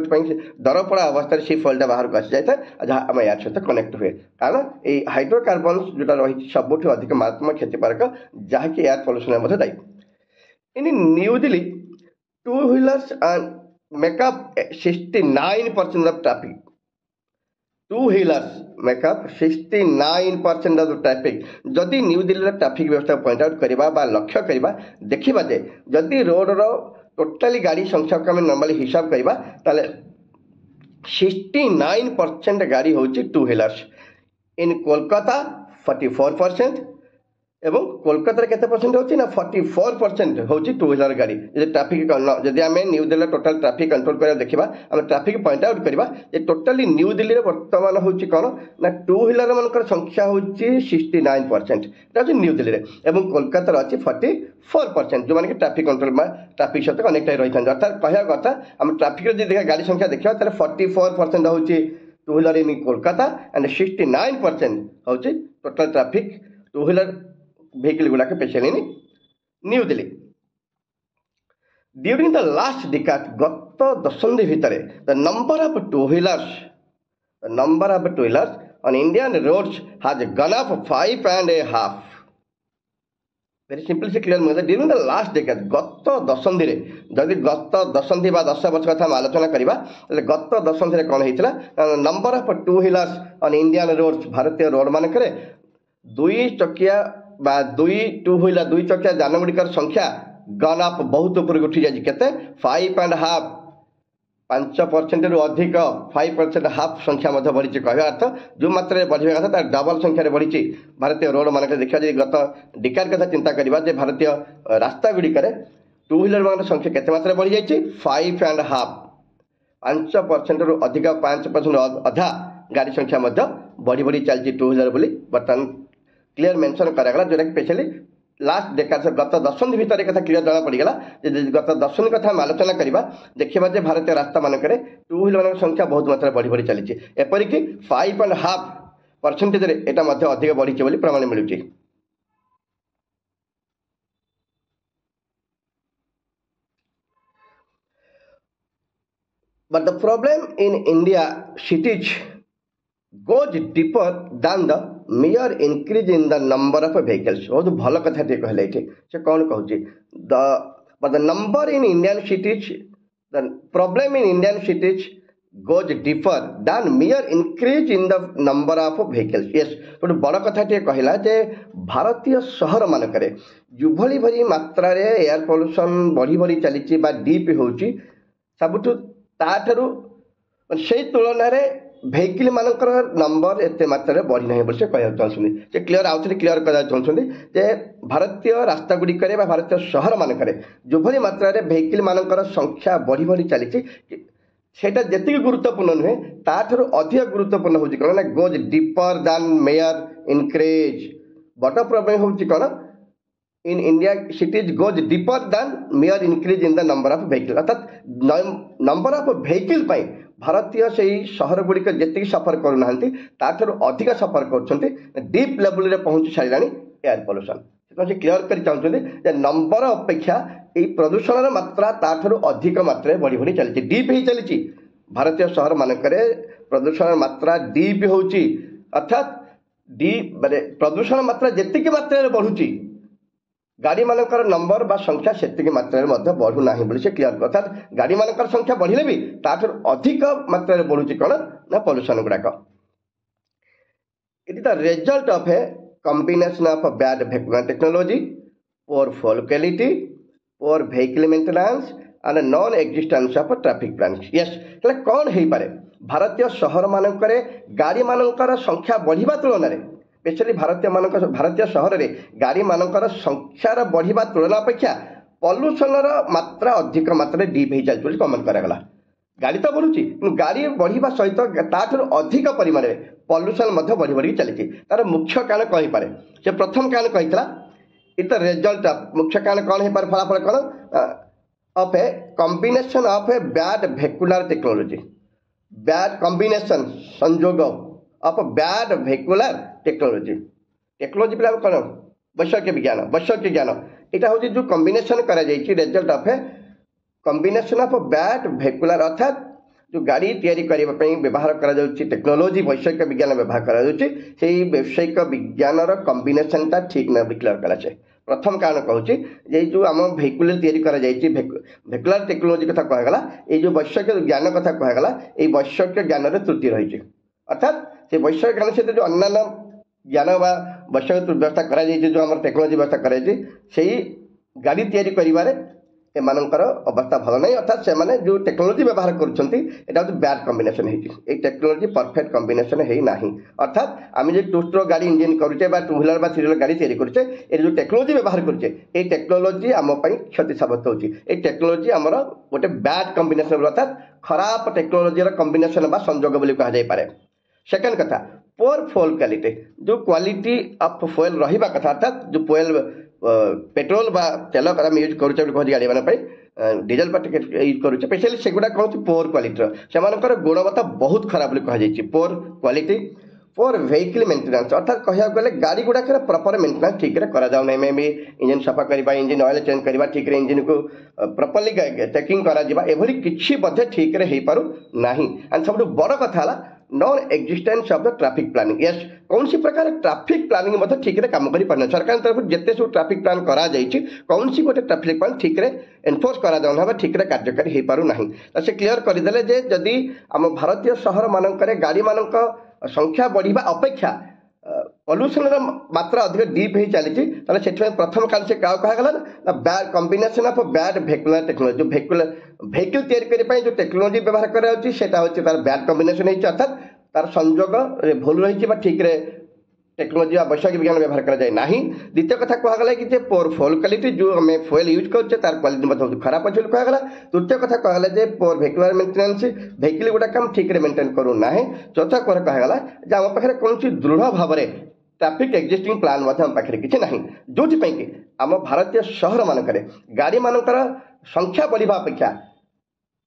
दर पड़ा अवस्था से फुएलटा बाहर को आसी जाए जहाँ आम यार सहित कनेक्ट हुए कारण ये हाइड्रोकार्बन जोटा रही सबुठ अधिक मारात्मक क्षतिकारक जहाँकि एयर पॉल्यूशन दायी in New Delhi 2 wheelers make up 69% of traffic. 2 wheelers make up 69% of the traffic. जदि न्यू दिल्ली ट्रैफिक व्यवस्था पॉइंट आउट करवा बा लक्ष्य करवा देखिबा जे जदि रोड रो टोटली गाड़ी संख्या को हम नॉर्मली हिसाब करवा ताले 69% गाड़ी होची 2 व्हीलर्स इन कोलकाता 44% এবং কোলকাতার কেতে পরসেন্ট হচ্ছে না 44% হচ্ছে টু হুইলর গাড়ি যদি ট্রাফিক যদি আমি নিউ দিল্লীর টোটাল ট্রাফিক কন্ট্रोल করা দেখা আমি ট্রাফিক পয়েন্ট আউট করা যে টোটালি নিউ দিল্লীর বর্তমান হচ্ছে কোণ না টু হুইলর মানকর সংখ্যা হচ্ছে 69%, এটা হচ্ছে নিউ দিল্লীর এবং কোলকাতার আছে 44% যে ট্রাফিক কন্ট্रोल বা ট্রাফিক সহ অনেকটাই রয়েছে অর্থাৎ কহা কথা আমি ট্রাফিক যদি দেখা গাড়ি সংখ্যা দেখা তাহলে 44% হচ্ছে two wheeler in Kolkata and 69% হচ্ছে total traffic two wheeler vehicle गुड़ाक specially in New Delhi during the last decade गत दशंधि भितर the number of two wheelers on Indian roads has gone up 5.5 very simple से क्लियर मतलब ड्यूरिंग द लास्ट डिकाड गत दशंधि रे जदि गत दशंधि बा 10 वर्ष कथा आलोचना करबा तले गत दशंधि रे कोन हेतिला number of two wheelers on Indian roads भारतीय रोड मानकरे दुई चकिया बा दुई टू व्हीलर दुई चकिया जान गुड़िकर संख्या गन अप बहुत ऊपर उठी जाए केते 5.5 5% रु अधिक 5% हाफ संख्या मध्य बढ़ी कह अर्थ जो मात्रा बढ़िया कथा तार डबल संख्यार बढ़ी भारतीय रोड मानक देखा जाए गत डिकार कथा चिंता करवा जे भारतीय रास्ता गुड़िकर टू व्हीलर मान संख्या केते मात्रा बढ़ी जाए 5.5 5% रु अधिक 5% अधा गाड़ी संख्या मध्य बढ़ी बढ़ी चलती टू व्हीलर बोली बर्तमान क्लियर मेंशन करागला जोटा कि स्पेशली लास्ट डेकाड गत दशंधि भितर कथा क्लियर जना पड़गला गत दशंधि कथा आलोचना करवा देखा जे भारतीय रास्ता मानक टू व्हीलर संख्या बहुत मात्रा बढ़ी बढ़ी चली एपरिक 5.5% यहाँ अधिक बढ़ी प्रमाण मिलूँ। But the problem in India cities goes deeper than the mere increase in the number of vehicles. बहुत भल कथा कहले से कौन कहूँ but the number in Indian cities the problem in Indian cities goes deeper than mere increase in the number of vehicles. Yes गोटे बड़ कथा कहला जे भारतीय सहर मानक जो भली मात्रा एयर पॉल्यूशन बढ़ी बढ़ी चली डीप होची सबुठ ताठू से तुलन में भेहिकल मानकर नंबर एत मात्रा बढ़ी ना बोली से कह चाहते से क्लीयर आउ थे क्लीयर करना चाहते जे भारतीय रास्ता गुड़िकर भारतीय सहर मानक जो भली मात्रा भेहिकल मानकर संख्या बढ़ी बढ़ी चली सेटा जी गुरुत्वपूर्ण नुहे ताठू अधिक गुरुत्वपूर्ण होची कौन ना goes deeper than mere increase but problem होची कौन in India cities goes deeper than mere increase in the number of vehicle अर्थात नंबर ऑफ vehicle पाई भारतीय से सहर गुड़िक जी सफर करना अधिक सफर कर डीप लेवल रे पहुँची सारा एयर पॉल्यूशन से क्लीयर कर चाहते नंबर अपेक्षा यही प्रदूषण मात्रा ताठू अधिक मात्रा बढ़ी बढ़ी चली डीप ही चली भारतीय सहर मानक प्रदूषण मात्रा डीप होची अर्थात डीप माने प्रदूषण मात्रा जी मात्रा बढ़ुची गाड़ी मानकर नंबर बा संख्या से मात्रा बढ़ू ना से क्लीयर अर्थात गाड़ी मानकर संख्या बढ़िले भी ताठू अधिक मात्रा बढ़ुची कौन ना पॉल्यूशन गुड़ाक it is the result of a combination of bad vehicular technology, poor fuel quality, poor vehicle maintenance and non existence of traffic plans. Yes कौन हो पारे भारतीय सहर मानक गाड़ी मानकर संख्या बढ़िबा तुलन में स्पेशली भारतीय सहर में गाड़ी मानकर संख्यार बढ़िबा तुलना अपेक्षा पॉल्यूशन मात्रा अधिक मात्रा डीप हो चलती कमेंट करागला गाड़ी तो बढ़ुची गाड़ी बढ़िबा सहित ताठू अधिक परिमाण में पॉल्यूशन बढ़ी बढ़ी चली तार मुख्य कारण कही पारे से प्रथम कारण कही इट द रिजल्ट ऑफ मुख्य कारण कौन हो पारे फलाफल कौन of a combination of a bad vehicular technology bad combination संयोग ऑफ बैड vehicular टेक्नोलॉजी पे कौन वैषयिक ज्ञान यहाँ हूँ जो कॉम्बिनेशन करा result of a combination of bad vehicular अर्थात जो गाड़ी तैयारी करने व्यवहार करा टेक्नोलॉजी वैषयिक विज्ञान व्यवहार करा वैषयिक विज्ञान कॉम्बिनेशन टा ठीक ना क्लियर कराए प्रथम कारण कहूँ ये जो आम भेहिकुलर तैयारी करा vehicular टेक्नोलॉजी कथा कहगला ये जो वैषयिक ज्ञान कथा कहगला ये वैषयिक ज्ञान त्रुटि रही अर्थात से वैषयिक ज्ञान सहित जो अन्य ज्ञान व वैषयिक व्यवस्था करा जो आम टेक्नोलॉजी व्यवस्था कराई गाड़ी तैयारी करिबारे एमानकर अवस्था भल ना अर्थात से माने जो टेक्नोलोजी व्यवहार करुँच एटा हूँ बैड कम्बिनेसन है टेक्नोलोजी परफेक्ट कम्बिनेसन है ना अर्थात आम जो टू स्ट्रोक गाड़ी इंजिन करुचे टू व्हीलर थ्री व्हीलर गाड़ी तैयारी करुचे ये जो टेक्नोलोजी व्यवहार करुचे ये टेक्नोलोजी आम क्षति साबित होची ये टेक्नोलोजी आमर गोटे बैड कम्बिनेसन अर्थात खराब टेक्नोलोजी कम्बिनेसन बा संजोग बोली कह जाई पारे। सेकेंड कथा पोर फ्यूल क्वालिटी जो क्वालिटी ऑफ फ्यूल रहिबा कथा अर्थात जो फ्यूल पेट्रोल बा तेल आम यूज करुचे गाड़ी मानी डीजेल यूज करुचे स्पेशली सेगुड़ा कौन पोर क्वालिटी से गुणवत्ता बहुत खराब बोली कह जाई पोर क्वालिटी पोर वेहिकल मेंटेनेंस अर्थात कह गले गाड़ी गुड़ाक प्रॉपर मेंटेनेंस ठीक से करा जाउना मे भी इंजन सफा करवा इंजन ऑयल चेंज करवा ठीक रे इंजन को प्रॉपर्ली चेकिंग करा जिबा एभली किछि बधे ठीक रे हे पारु नाही एंड सब बड़ कथा हला non existence of the traffic planning yes कौन सी प्रकार ट्रैफिक प्लानिंग मतलब ठीक से काम करि पारना सरकार तरफ जिते सब ट्रैफिक प्लान करा जाइछि कौन सी गोटे ट्रैफिक प्लान ठीक से एनफोर्स करा जाउना ठीक से कार्यकारी हो पारु नाही से क्लियर करदेले जे जदि आम भारतीय शहर मानकरे गाड़ी मानक संख्या बढ़िबा अपेक्षा पॉल्यूशन मात्रा अधिक डीप हो चली प्रथम कारण से क्या कहा ना bad combination of bad vehicular technology जो वेहिकल तैयारी करने जो टेक्नोलॉजी व्यवहार करा तार बैड कॉम्बिनेशन अर्थात तार संजोग भूल रही ठीक रे टेक्नोलॉजी वैषयिक विज्ञान व्यवहार करा जाए नहीं। द्वितीय कथा कहगला कि पोर फ्यूल क्वालिटी जो आम फ्यूल यूज करुचे तार क्वालिटी बहुत खराब अच्छे कहगला। तृतीय कथा कहगला जे पोर वेहिकुलर मेंटेनेंस वेहिकल गुड़ाक आम ठीक मेंटेन करूना। चौथा कहगला जे आम पाखे कौन दृढ़ भाव में ट्रैफिक एक्जिस्टिंग प्लान आम पाखे किसी ना जो कि आम भारतीय सहर मानक गाड़ी मानकर संख्या बढ़िया अपेक्षा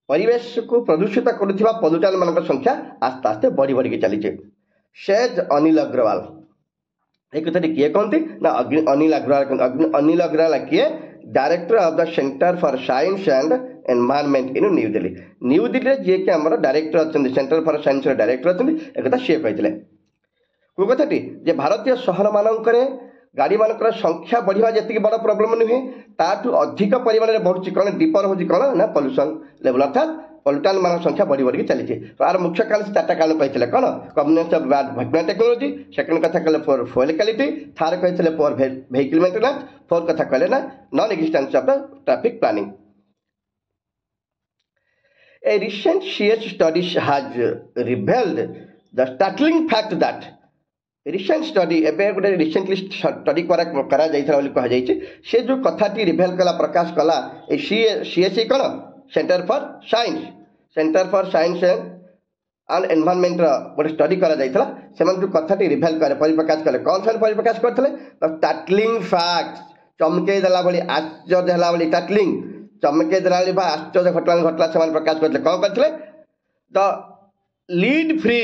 परिवेश को प्रदूषित करुवा पॉल्यूटन मान संख्या आस्ते आस्ते बढ़ी बढ़ी चली। सेज अनिल अग्रवाल ये कथा किए कहते ना अनिल अग्रवाल किए director of the centre for science and environment in New Delhi. New Delhi ji कि आम डायरेक्टर अच्छा सेंटर फॉर साइंस डायरेक्टर अच्छा एक कथा सी कहते को कथाटी जे भारतीय सहर मानक गाड़ी मानक संख्या बढ़िया जी बड़ प्रोब्लेम नुहे ताठू अधिक परिमाण में बढ़ुची कौन दीपर हूँ कौन ना पॉल्यूशन लेवल अर्थात पॉल्यूटन मान संख्या बढ़ी बढ़ी चली। तार मुख्य कारण से चार्टा कारण कहते कौन combination of bad vehicular technology second कथा कहले फॉर फ्यूल क्वालिटी थर्ड कहते फॉर वेहिकल मेंटेनेंस फोर्थ कथा कहले ना non existence of the traffic planning. A recent CS study has revealed the startling fact that recent study एवं गोटे recently study करा कह से जो कथाटी रिभेल कला प्रकाश कला सीएसई कौन centre for science and environment गोटे स्टडी करा जो कथाटी रिभेल करे परिप्रकाश कले कौन से परिप्रकाश करते टाटलिंग फैक्ट्स चमके देला भली आश्चर्य है भली टाटलिंग चमके देला भली आश्चर्य घटना से प्रकाश करते कौन करते the lead free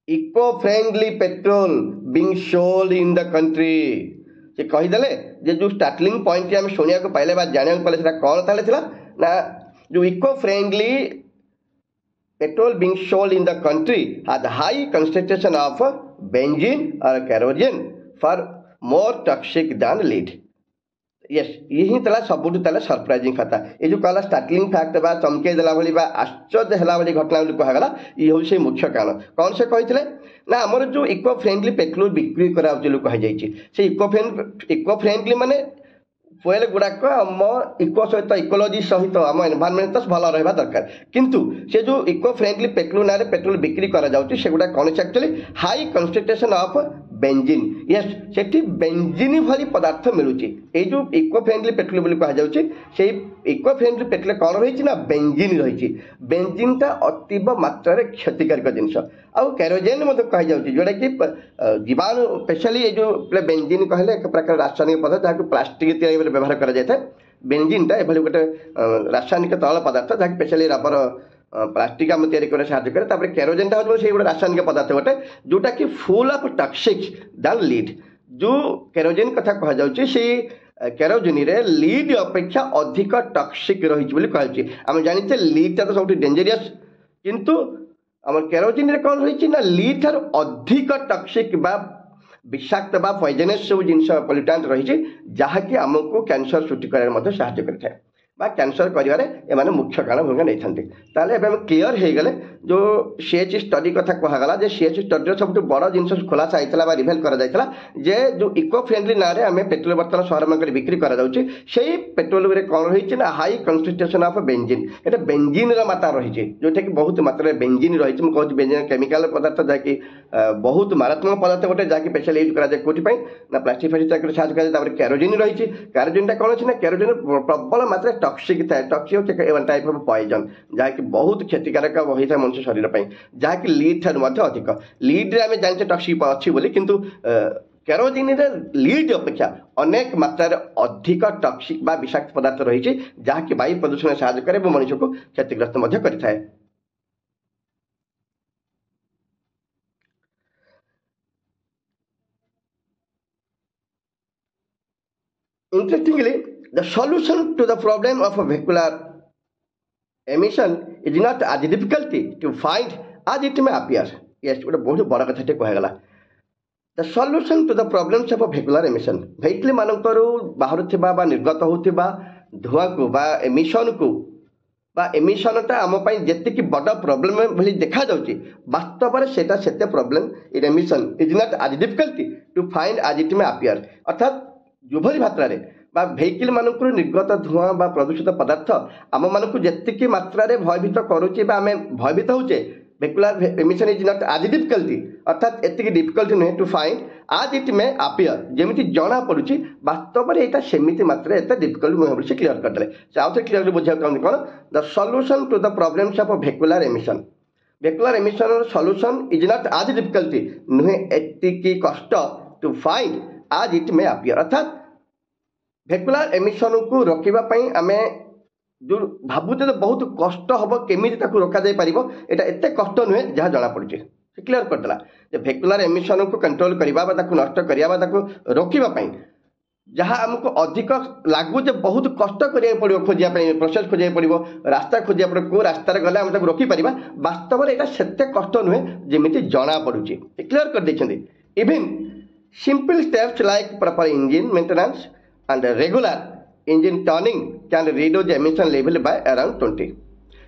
eco friendly petrol being sold in the country से कहीदेले जे जो स्टार्टलिंग पॉइंट आम शुणा पाइले जाना पाइले कौन था ना जो eco friendly petrol being sold in the country has high concentration of benzene और kerosene for more toxic than lead. Yes यही तला सबुठ तला सरप्राइजिंग कथा ये जो कहला स्टार्टलिंग फैक्ट बा चमके देला भली बा आश्चर्य है भली घटना कहगला ये हूँ से मुख्य कारण कौन से कहते ना आमर जो इको फ्रेंडली पेट्रोल बिक्री करा से इको फ्रेंडली माने फ्यूल गुड़ाक आम इको सहित इकोलोजी सहित आम एनवायरनमेंट भल रहा दरकार किंतु से जो इको फ्रेंडली पेट्रोल ना पेट्रोल बिक्री करा सेगुड़ा कौन से actually high concentration of benzene yes से बेंजीन भली पदार्थ मिलूची ये जो इको फ्रेंडली पेट्रोल बोली कहुचे इको फ्रेंडली पेट्रोल कौन रही ना बेंजीन रही बेंजीन टा अतीब मात्रा क्षतिकारक जिनस आउ केरोसिन कहुचे जोटा कि जीवाणु स्पेशली ये जो बेंजीन कहले एक प्रकार रासायनिक पदार्थ जहाँ प्लास्टिक तैयारी व्यवहार करा बेंजीन टा एभली गोटे रासायनिक तरल पदार्थ जहाँ स्पेशली रबर प्लास्टिक आम तैयारी कर साहय करे केरोसिन टा हूँ गोटे रासायनिक पदार्थ गोटे जोटा कि full of toxic than lead जो केरोसिन कथा कहुचे से केरोसिन रे लीड अपेक्षा अधिक टॉक्सिक रही कहूँ आम जानी लीड टा तो सब डेंजरियस किंतु आम केरोसिन रे कौन रही ना लीड ठार अधिक टॉक्सिक बा विषाक्त बा पॉइजनस सब जिन पॉल्यूटेंट रही जहाँकि आमको कैंसर सृष्टि कर साहय करें বা କ୍ୟାନ୍ସର କରିବାରେ ଏମାନେ ମୁଖ୍ୟ କାରଣ ଭୂମିକା ନେଇଥାନ୍ତି। ତାହେଲେ ଏବେ ଆମେ କ୍ଲିଅର ହେଇଗଲେ ଯେଉଁ CH ଷ୍ଟଡି କଥା କୁହାଗଲା ଯେ CH ଷ୍ଟଡିର ସବୁଠୁ ବଡ଼ ଜିନିଷ ଖୋଲାସା ହେଇଥିଲା ବା ରିଭେଲ୍ କରାଯାଇଥିଲା ଯେ ଯେଉଁ ଇକୋ ଫ୍ରେଣ୍ଡଲି ନାଁରେ ଆମେ ପେଟ୍ରୋଲ ବର୍ତ୍ତମାନ ସହରମାନଙ୍କରେ ବିକ୍ରି କରାଯାଉଛି ସେଇ ପେଟ୍ରୋଲରେ କ'ଣ ରହିଛି ନା ହାଇ କନସେନ୍ଟ୍ରେସନ୍ ଅଫ୍ ବେଞ୍ଜିନ୍। ଏଇଟା ବେଞ୍ଜିନ୍ର ମାତ୍ରା ରହିଛି ଯେଉଁଟାକି ବହୁତ ମାତ୍ରାରେ ବେଞ୍ଜିନ୍ ରହିଛି। ମୁଁ କହୁଛି ବେଞ୍ଜିନ୍ କେମିକାଲ ପଦାର୍ଥ ଯାହାକି ବହୁତ ମାରାତ୍ମକ ପଦାର୍ଥ ଗୋଟେ ଯାହାକି ସ୍ପେଶାଲି ୟୁଜ୍ କରାଯାଏ କେଉଁଥିପାଇଁ ନା ପ୍ଲାଷ୍ଟିକ୍ ଫ୍ଲାଷ୍ଟିକ୍ ଚାକିରି ସାହାଯ୍ୟ କରାଯାଏ। ତାପରେ କେରୋଜିନ୍ ରହିଛି। କେରୋଜିନ୍ଟା କ'ଣ ଅଛି ନା କେରୋଜିନ୍ ପ୍ରବଳ ମାତ୍ରାରେ ଟକ୍ସିକ୍ ଥାଏ। ଟକ୍ସିକ୍ ହେଉଛି ୱାନ୍ ଟାଇପ୍ ଅଫ୍ ପଏଜନ୍ ଯାହାକି ବହୁତ କ୍ଷତିକାରକ ହୋଇଥାଏ ମଣିଷ ଶରୀର ପାଇଁ, ଯାହାକି ଲିଡ୍ ଠାରୁ ମଧ୍ୟ ଅଧିକ। ଲିଡ୍ରେ ଆମେ ଜାଣିଛେ ଟକ୍ସିକ୍ ଅଛି ବୋଲି, କିନ୍ତୁ କେରୋଜିନ୍ରେ ଲିଡ୍ ଅପେକ୍ଷା ଅନେକ ମାତ୍ରାରେ ଅଧିକ ଟକ୍ସିକ୍ ବା ବିଷାକ୍ତ ପଦାର୍ଥ ରହିଛି ଯାହାକି ବାୟୁ ପ୍ରଦୂଷଣରେ ସାହାଯ୍ୟ କରେ ଏବଂ ମଣିଷକୁ କ୍ଷତିଗ୍ରସ୍ତ ମଧ୍ୟ କରିଥାଏ। Interestingly, the solution to the problem of vehicular emission is not as difficulty to find as it may appear. Yes, ଗୋଟେ ବହୁତ ବଡ଼ କଥାଟେ କୁହାଗଲା। The solution to the problems of vehicular emission, vehicle ମାନଙ୍କରୁ ବାହାରୁଥିବା ବା ନିର୍ଗତ ହେଉଥିବା ଧୂଆଁକୁ ବା ଏମିସନକୁ ବା ଏମିସନଟା ଆମ ପାଇଁ ଯେତିକି ବଡ଼ ପ୍ରୋବ୍ଲେମ ଭଳି ଦେଖାଯାଉଛି ବାସ୍ତବରେ ସେଇଟା ସେତେ problem in emission is not as difficulty to find as it may appear. ଅର୍ଥାତ୍ ଯେଉଁଭଳି ମାତ୍ରାରେ ବା ଭେହିକିଲ୍ ମାନଙ୍କରୁ ନିର୍ଗତ ଧୂଆଁ ବା ପ୍ରଦୂଷିତ ପଦାର୍ଥ ଆମମାନଙ୍କୁ ଯେତିକି ମାତ୍ରାରେ ଭୟଭୀତ କରୁଛି ବା ଆମେ ଭୟଭୀତ ହେଉଛେ, vehicular emission is not as difficulty, ଅର୍ଥାତ୍ ଏତିକି ଡିଫିକଲ୍ଟି ନୁହେଁ to find as it may appear. ଯେମିତି ଜଣାପଡ଼ୁଛି ବାସ୍ତବରେ ଏଇଟା ସେମିତି ମାତ୍ରାରେ ଏତେ ଡିଫିକଲ୍ଟ ନୁହେଁ ବୋଲି ସେ କ୍ଲିୟର କରିଦେଲେ। ସେ ଆଉ ଥରେ କ୍ଲିୟରଲି ବୁଝିବାକୁ ଚାହୁଁଛନ୍ତି କ'ଣ, the solution to the problems of vehicular emission, vehicular emissionର solution is not as difficulty, ନୁହେଁ ଏତିକି କଷ୍ଟ to find as it may appear. ଅର୍ଥାତ୍ vehicular emissionକୁ ରୋକିବା ପାଇଁ ଆମେ जो भावुचे तो बहुत कष्ट हम केमी रोक जापर यहाँ एत कष्ट नुहे जहाँ जमापड़ी से क्लीयर करदेला vehicular emission को कंट्रोल करवा नष्ट करवा रोकवाई जहाँ आमको अधिक लगुचे बहुत कष्ट करा पड़ो खोजापी प्रोसेस खोजा पड़ो रास्ता खोजा पड़ो कौ रास्तार गले आम रोकीपर वास्तव में यहाँ से कष्ट नुहे जमी जना पड़ुची क्लीयर कर देते। Even simple steps like proper engine maintenance and regular engine turning can reduce emission level by around 20।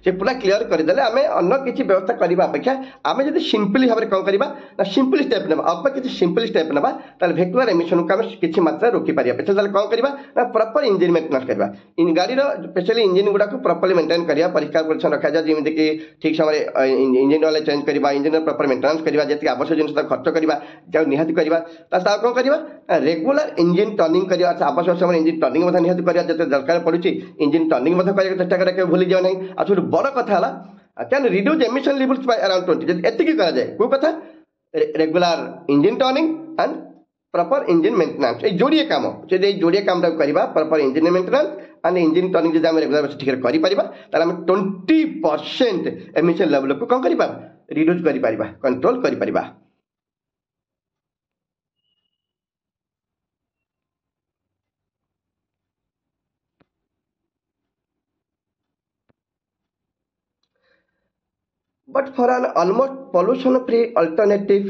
से पूरा क्लीयर करदेले आम अन्न किसी व्यवस्था करने अपेक्षा आम जब सिंपली भाव में कौन करवा ना सिंपल स्टेप ना अल्प किसी सिंपल स्टेप ना vehicular emission को आम किसी मात्रा रोकीपर स्पेशल कौन करवा ना प्रॉपर इंजिन मेंटेनेंस करवा गाड़ी स्पेशली इंजिन गुड़ा को प्रॉपर्ली मेंटेन करवा परिष्कार परिच्छन रखा जाए जमीन कि ठीक समय इंजिन वाले चेंज करवा इंजिन प्रॉपर मेंटेनेंस करवा जी आवश्यक जिन खर्च करवा निहाती करवा कौन करवा रेगुलर इंजिन टर्निंग करवा आवश्यक समय इंजिन टर्निंग निहाती करवा जो दरकार पड़ुची इंजिन टर्निंग चेष्टा करा भूली जाओ नहीं। आ बड़ कथा can reduce emission levels by around 20 जब एतिकी करा जाए को कथा regular engine turning and proper engine maintenance ये जोड़िए काम से जोड़िए काम करवा proper engine maintenance and engine turning जब रेगुलर ठीक कर आम 20% एमिशन लेवल को कौन करवा रिड्यूस कर कंट्रोल कर। But for an almost pollution-free alternative,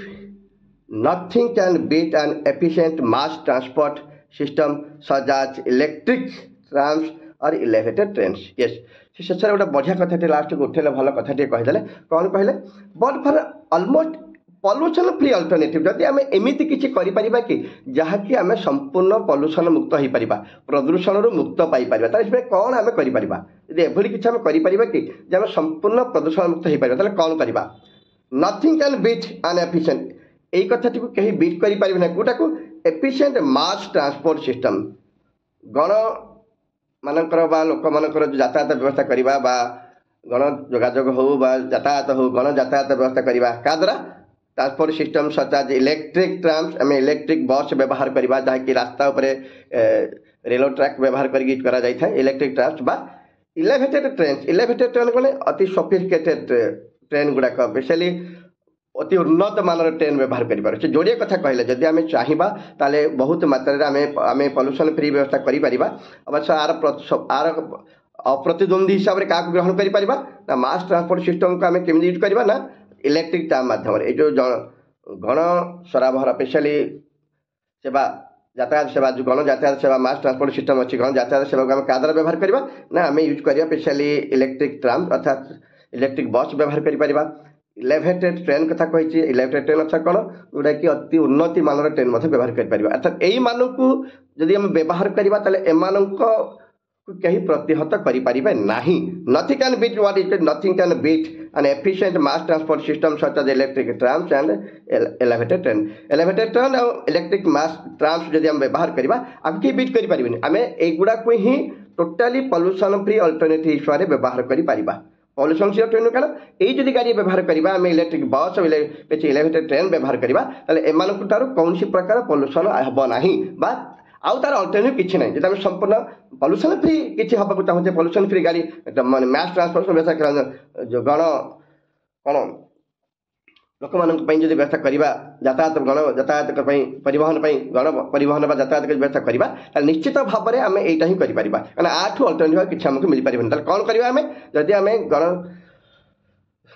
nothing can beat an efficient mass transport system such as electric trams or elevated trains. Yes, शेष गोटे बढ़िया कथा लास्ट को उठेले भल कथा कहीदे कौन कहले but for almost pollution free alternative जदि आम एमती किसी कि जहाँकि आम संपूर्ण पॉल्यूशन मुक्त हो पार प्रदूषण मुक्त पाइपर ताले कौन आम कर एभली किसी आम कर कि आम संपूर्ण प्रदूषण मुक्त हो पार कौन करवा nothing can beat an efficient यही कथाटी को कहीं बीट कर कौटा को एफिशिएंट मास ट्रांसपोर्ट सिस्टम गण मानकर लोक मानकर यातायात व्यवस्था करवा गण जोगाजोग हो यातायात हो गण यातायात व्यवस्था करवा क्या द्वारा transport system such as electric trams आम इलेक्ट्रिक बस व्यवहार करवा जहाँकि रास्ता उपर रेल ट्रैक व्यवहार कर इलेक्ट्रिक ट्राम्स बा इलेवेटेड ट्रेन कौन अति सोफिस्टिकेटेड ट्रेन गुड़ाक स्पेशली अति उन्नत मानर ट्रेन व्यवहार कर जोड़िए कथा कहले जदि आम चाहिए ताले बहुत मात्रा आम पॉल्यूशन फ्री व्यवस्था कर अवश्य आर अप्रतिद्वंदी हिसाब से क्या ग्रहण कर मास ट्रांसपोर्ट सिस्टम को आम केमी यूज करवा ना इलेक्ट्रिक ट्राम माध्यम जो गण सराबहर स्पेशली सेवा यातायात सेवा जो गण यातायात सेवा मास ट्रांसपोर्ट सिस्टम अच्छी गण यातायात सेवा को आम क्या द्वारा व्यवहार करवा ना आम यूज करवा स्पेशली इलेक्ट्रिक ट्राम अर्थात इलेक्ट्रिक बस व्यवहार कर इलेवेटेड ट्रेन कथा कही इलेवेटेड ट्रेन अच्छा कौन जोटा कि अति उन्नति मानर ट्रेन व्यवहार कर अर्थात यही मानक जदि आम व्यवहार करवा एम कहीं प्रतिहत करें ना nothing can beat what is nothing can beat an efficient mass transport system such as electric trams and elevated train और electric mass trams जदि हम व्यवहार करवा आगे बीट कर पारिबनी आमे एगुडा को ही टोटाली पोल्यूशन फ्री अल्टरनेटिव हिसाब व्यवहार कर पारिबा पोल्यूशन फ्री ट्रेन कारण यही जदि गाड़ी व्यवहार करवा आम इलेक्ट्रिक बस इलेवेटेड ट्रेन व्यवहार करवा ताले एमानकु तारु कौन प्रकार पोल्यूशन हेबो नाही बा आउ तार अल्टरनेटिव किसी ना जब संपूर्ण पोल्यूशन फ्री किसी हाँ चाहूँ पोल्यूशन फ्री गाड़ी माने मैस ट्रांसपोर्ट व्यवस्था जो गण कौन लोक मान व्यवस्था करवा यातायात गण यातायात परिवहन गण परिवहन यातायात व्यवस्था करवा निश्चित भाव में आम यहीटा ही करें आठू अल्टरनेटिव किसी आमको मिल पारे कौन करवा आम जदि आम गण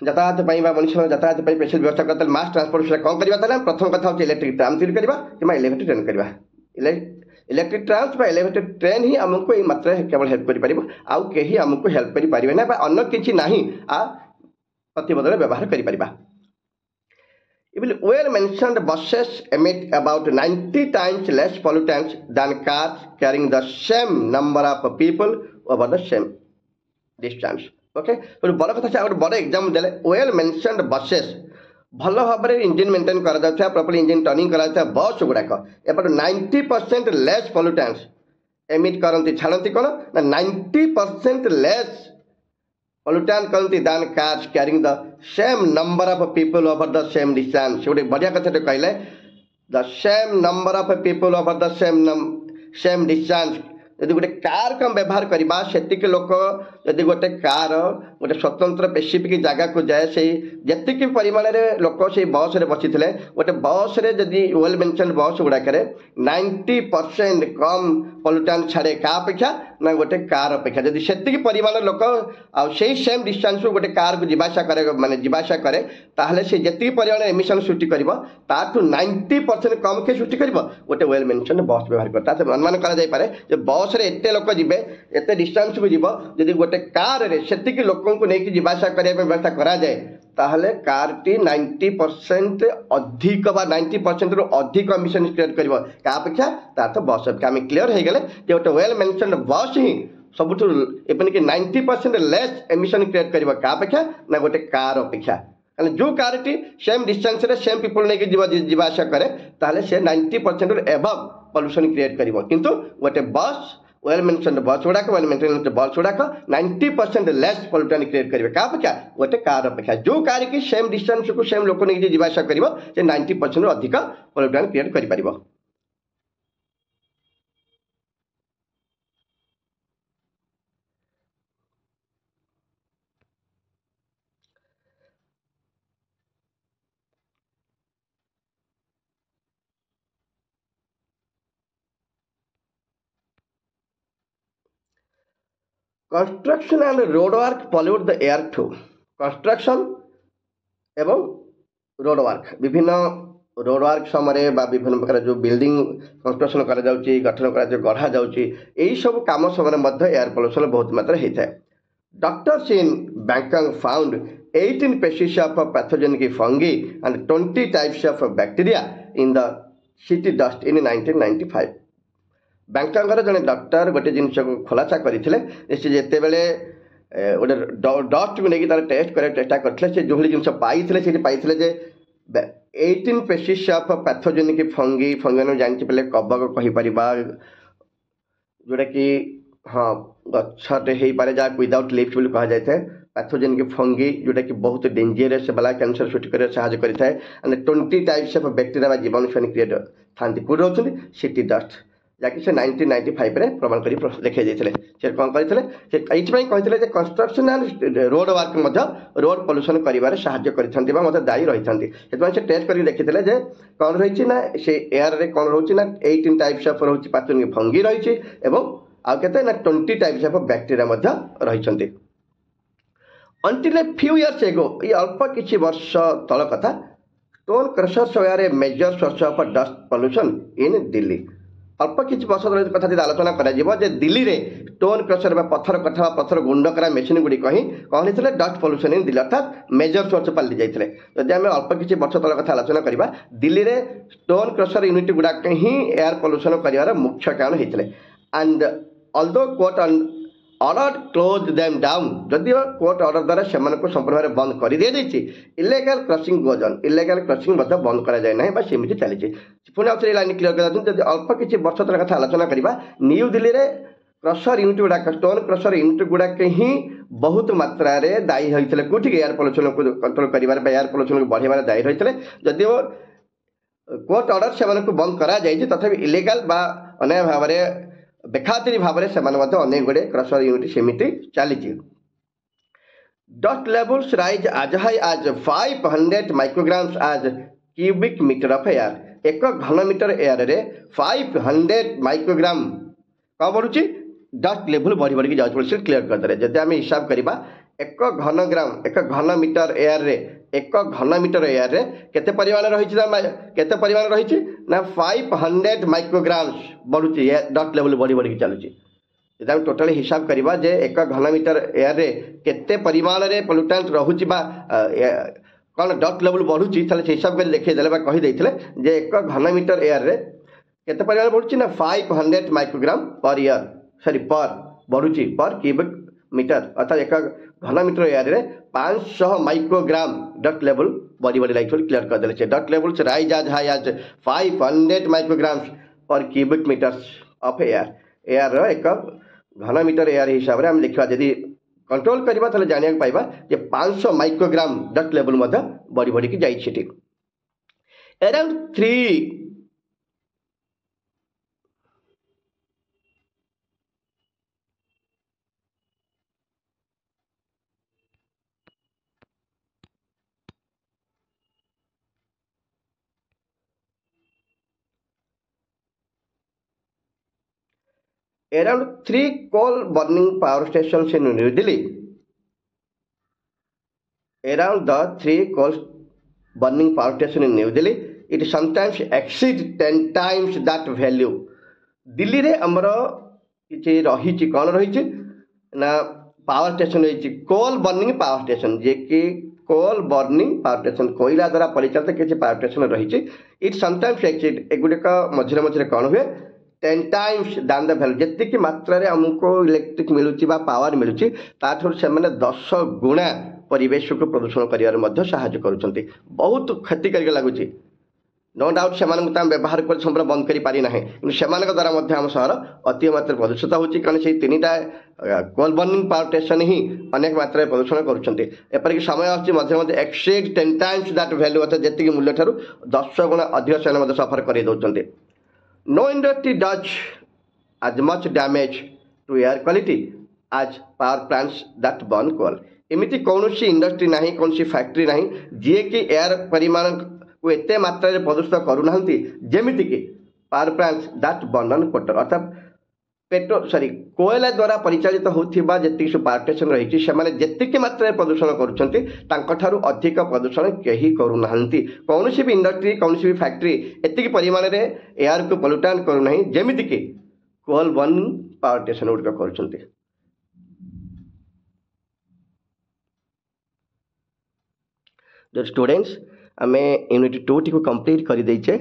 यातायात मनुष्य यातायात स्पेशल व्यवस्था करते मास ट्रांसपोर्ट कौन करवा प्रथम कथा हूँ इलेक्ट्रिक ट्राम तैयारी करवा कि इलेवेटेड ट्रेन करवा इलेक्ट्रिक ट्रांस इलेवेटेड ट्रेन ही आमको ये मात्रा केवल हेल्प कर आउ कहीं आमको हेल्प करें ना अन्न किसी ना आ प्रतिबदल व्यवहार कर well mentioned buses emit about 90 times less pollutants than cars carrying the same number of people over the same distance. Okay, तो बड़ा कथा बड़ा एग्जाम देले well mentioned buses भल भाव में इंजिन मेंटेन करा प्रॉपर इंजिन टर्निंग करा बस गुड़ाक एपट 90% लेस पोल्यूटेंट्स एमिट करती छाड़ती कौन ना 90% लेस पोल्यूटेंट करती than cars carrying the same number of people over the same distance गोटे बढ़िया कथा कहले the same number of people over the same distance यदि गोटे कार को व्यवहार करवा से लोक यदि गोटे कार गोटे स्वतंत्र स्पेसिफिक जगह को जाए से जी परिमाण लोक से बस रे बसी थे गोटे बस रे जदि वेल मेंशन बस गुड़ाक 90% कम पोल्यूटेंट छाड़े क्या अपेक्षा ना गोटे कार अपेक्षा जदि से परिमाण लोक आई सेम डिस्टेंस गोटे कार को जीवासा करे माने जीवासा करे ताहले से जी परिमाण एमिशन सृष्टि कर 90% कम के सृष्टि कर गोटे वेल मेंशन बस व्यवहार करता अनुमान कर बस रे एते लोक जीवे एते डिस्टेंस को जीव जदि गोटे कार रे सेतिकी लोकों को लेकिन जीवासा करने व्यवस्था करा जाए ताहले कार टी 90% अधिक बा 90% रो अधिक एमिशन क्रिएट करिवो का अपेक्षा ता तो बस अपेक्षा हम क्लियर हो गले जे गोटे वेल मेंशन बस ही सबुठ एपन कि 90% लेस एमिशन क्रिएट करिवो का अपेक्षा ना गोटे कार अपेक्षा जो कार टी सेम डिस्टेंस रे सेम पीपल लेकिन जीवासा करे ताहले से 90% एबव पोल्यूशन क्रिएट करिवो किंतु गोटे बस वेल मेंशन बस गुड़ाक वेल मेंटेन बस गुड़ाक 90% लेस पोल्यूटेंट क्रिएट करेंगे क्या अपेक्षा गोटे कार अपेक्षा जो कार की सेम डिस्टेंस को सेम लोक नहीं जीवासा कर 90% अधिक पोल्यूटेंट क्रिएट कर construction and road work pollute the air too construction एवं रोड वर्क विभिन्न रोड वर्क समय विभिन्न प्रकार जो बिल्डिंग कंस्ट्रक्शन गठन गढ़ा यही सब कम समय एयर पोल्यूशन बहुत मात्रा होता है doctors in Bangkok found 18 species of pathogenic fungi and 20 types of bacteria in the city dust in 1995 Bangkok जड़े डॉक्टर गोटे जिन खोलासा करते जिते बड़े गोटे डस्ट को लेकिन तार टेस्ट कर चेष्टा करते से जो जिन पाई 18 species of pathogenic fungi fungi जानते पे कबक कहीपर जोटा कि हाँ गच्छटे हो पारे जहाँ विदाउट लिप्स बोली कह जाए पैथोजेनिक फंगी जोटा कि बहुत डेंजरस वाला कैंसर सृष्टि कर साहय करें एंड 20 टाइप्स ऑफ बैक्टीरिया जीवाणु क्रिएट था कौट रोचे सिटी डस्ट जहाँकि से 1995 रे प्रमाण कर देखा जाते से कौन करते कहते construction and road work road pollution कर साहय कर दायी रही से टेस्ट कर देखते कौन रही ना से एयर रे कौन रोचे ना 18 टाइप्स ऑफ रोच पैथोजेनिक फंगी रही आउ केते ना 20 टाइप्स ऑफ बैक्टीरिया रही until a few years ago ये अल्प किछि वर्ष तल कथा stone crushers were a major source of dust pollution in Delhi अल्प किसी वर्ष तले कथा जब आलोचना कर दिल्ली में स्टोन क्रशर पत्थर कथा पत्थर गुंड करा मेसीन गुड़िक ही कौन होता डस्ट पल्यूशन इन दिल्ली अर्थात मेजर सोर्स पलटि जाते जदि आम अल्प किसी वर्ष तल कथा आलोचना करवा दिल्ली में स्टोन क्रशर यूनिट गुड़ाक ही एयर पल्यूशन कर मुख्य कारण होते and also court order close them down जदिव कोर्ट ऑर्डर द्वारा से संपूर्ण भाव बंद कर दी जाइए illegal crushing goes on illegal crushing बंद कर जाए ना सेमती चली पुणी आउे लाइन क्लीयर कर अल्प किसी वर्ष तल कथा आलोचना करवा न्यू दिल्ली में क्रशर यूनिट गुड़ाक स्टोन क्रशर यूनिट गुड़ाक ही बहुत मात्रा दायी होते कौटिक एयर पल्यूशन को कंट्रोल कर एयर पल्यूशन को बढ़ाइबार दायी होते जदिव कोर्ट ऑर्डर से बंद करा तथापि इलेगाल अन्य भाव बेखातिरी भाव में से अनेक गुड़े क्रशर यूनिट सेमती चली डस्ट लेवल्स राइज आज हाई आज 500 माइक्रोग्राम्स आज क्यूबिक मीटर ऑफ एयर एक घन मीटर एयर रे 500 माइक्रोग्राम कौन बढ़ुची डस्ट लेवल बढ़ी बढ़ी जाऊँ क्लीयर करदे जब आम हिसाब करवा एक घन मीटर एयर रे एक घन मीटर एयर रे केते परिमाण रही केते परिमाण रही ना 500 माइक्रोग्राम्स बढ़ुची डस्ट लेवल बढ़ी बढ़ी चलुची जब आम टोटाली हिसाब करवा जे एक घन मीटर एयर रे केते परिमाण रे पोल्यूटेंट रहुची बा कौन डस्ट लेवल बढ़ुची ताले हिसाब कर देखिए कहीदे जे एक घन मीटर एयर रे केते परिमाण बढ़ुची ना 500 माइक्रोग्राम पर ईयर सॉरी पर बढ़ुची पर क्यूबिक मीटर अर्थात एक घन मीटर एयर रे 500 माइक्रोग्राम डस्ट लेवल बढ़ी बढ़ी लाइक क्लीयर कर देले डस्ट लेवल राइज आज हाई आज 500 माइक्रोग्राम्स पर क्यूबिक मीटर्स ऑफ एयर एक घन मीटर एयर हिसाब से आम देखा जदि कंट्रोल करवा ताले जानिया पाइबा जे 500 माइक्रोग्राम डस्ट लेवल बढ़ी बढ़ी जाइए around 3 around 3 coal burning power stations in New Delhi. Around the 3 coal burning power station in New Delhi, it sometimes exceeds 10 times that value. Delhi रे हमर किछि रही कौन रही ना पावर स्टेशन रही कोल बर्निंग पावर स्टेशन जे कि कोल बर्निंग पावर स्टेशन कोयला द्वारा परिचालित किसी पावर स्टेशन रही इट समटाइम्स एक्सीड एगुड़िक मझे मझे कौन हुए 10 टाइम्स दान द भैल्यू जी मात्रा आमको इलेक्ट्रिक मिलूँ पावर मिलूँ ताठू से 10 गुणा परिवेश को प्रदूषण कर कर बहुत क्षतिकारी लगुच नो डाउट से व्यवहार कर संपूर्ण बंद कर पारि ना कि द्वारा आम सहर अति मात्रा प्रदूषित होती कारण से 3टा कोल बर्निंग पावर स्टेशन ही अनेक मात्रा प्रदूषण करपरिक समय आसी मध्य एक्सीड 10 टाइम्स दैट वैल्यू अर्थात जी मूल्य ठार 10 गुणा अधिक से सफर कर दौरान No industry does as much damage to air quality as power plants that burn coal. एमिति कौन सी इंडस्ट्री नहीं कौन सी फैक्ट्री नहीं जी कि एयर परिमाण को एत मात्रा प्रदूषित करूना जमीती कि power plants that burn on coal अर्थात कोयला द्वारा परिचालित होता जी सब पावर स्टेशन रही जी मात्रा प्रदूषण करूँ अधिक प्रदूषण कहीं करूना कौन भी इंडस्ट्री कौन भी फैक्ट्री एति परिमाण में एयर को पोल्यूटेंट करूना जमीती कि कोल बर्निंग पावर स्टेशन गुड़िक कर स्टूडेंट्स आम यूनिट 2 टी कंप्लीट कर देचे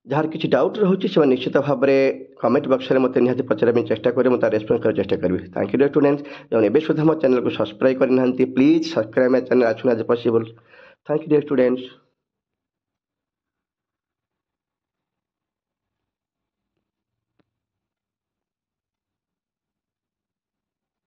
जार किसी डाउट रोचे से निश्चित भाव में कमेंट बक्स में मतलब निहाती पचार चेष्टा करें मुझे रेस्पन्स कर चेष्टा करी थैंक यू स्टूडेंट्स जो एवं सुधा मो चैनल को सब्सक्राइब करना please subscribe my channel as soon as possible thank you students.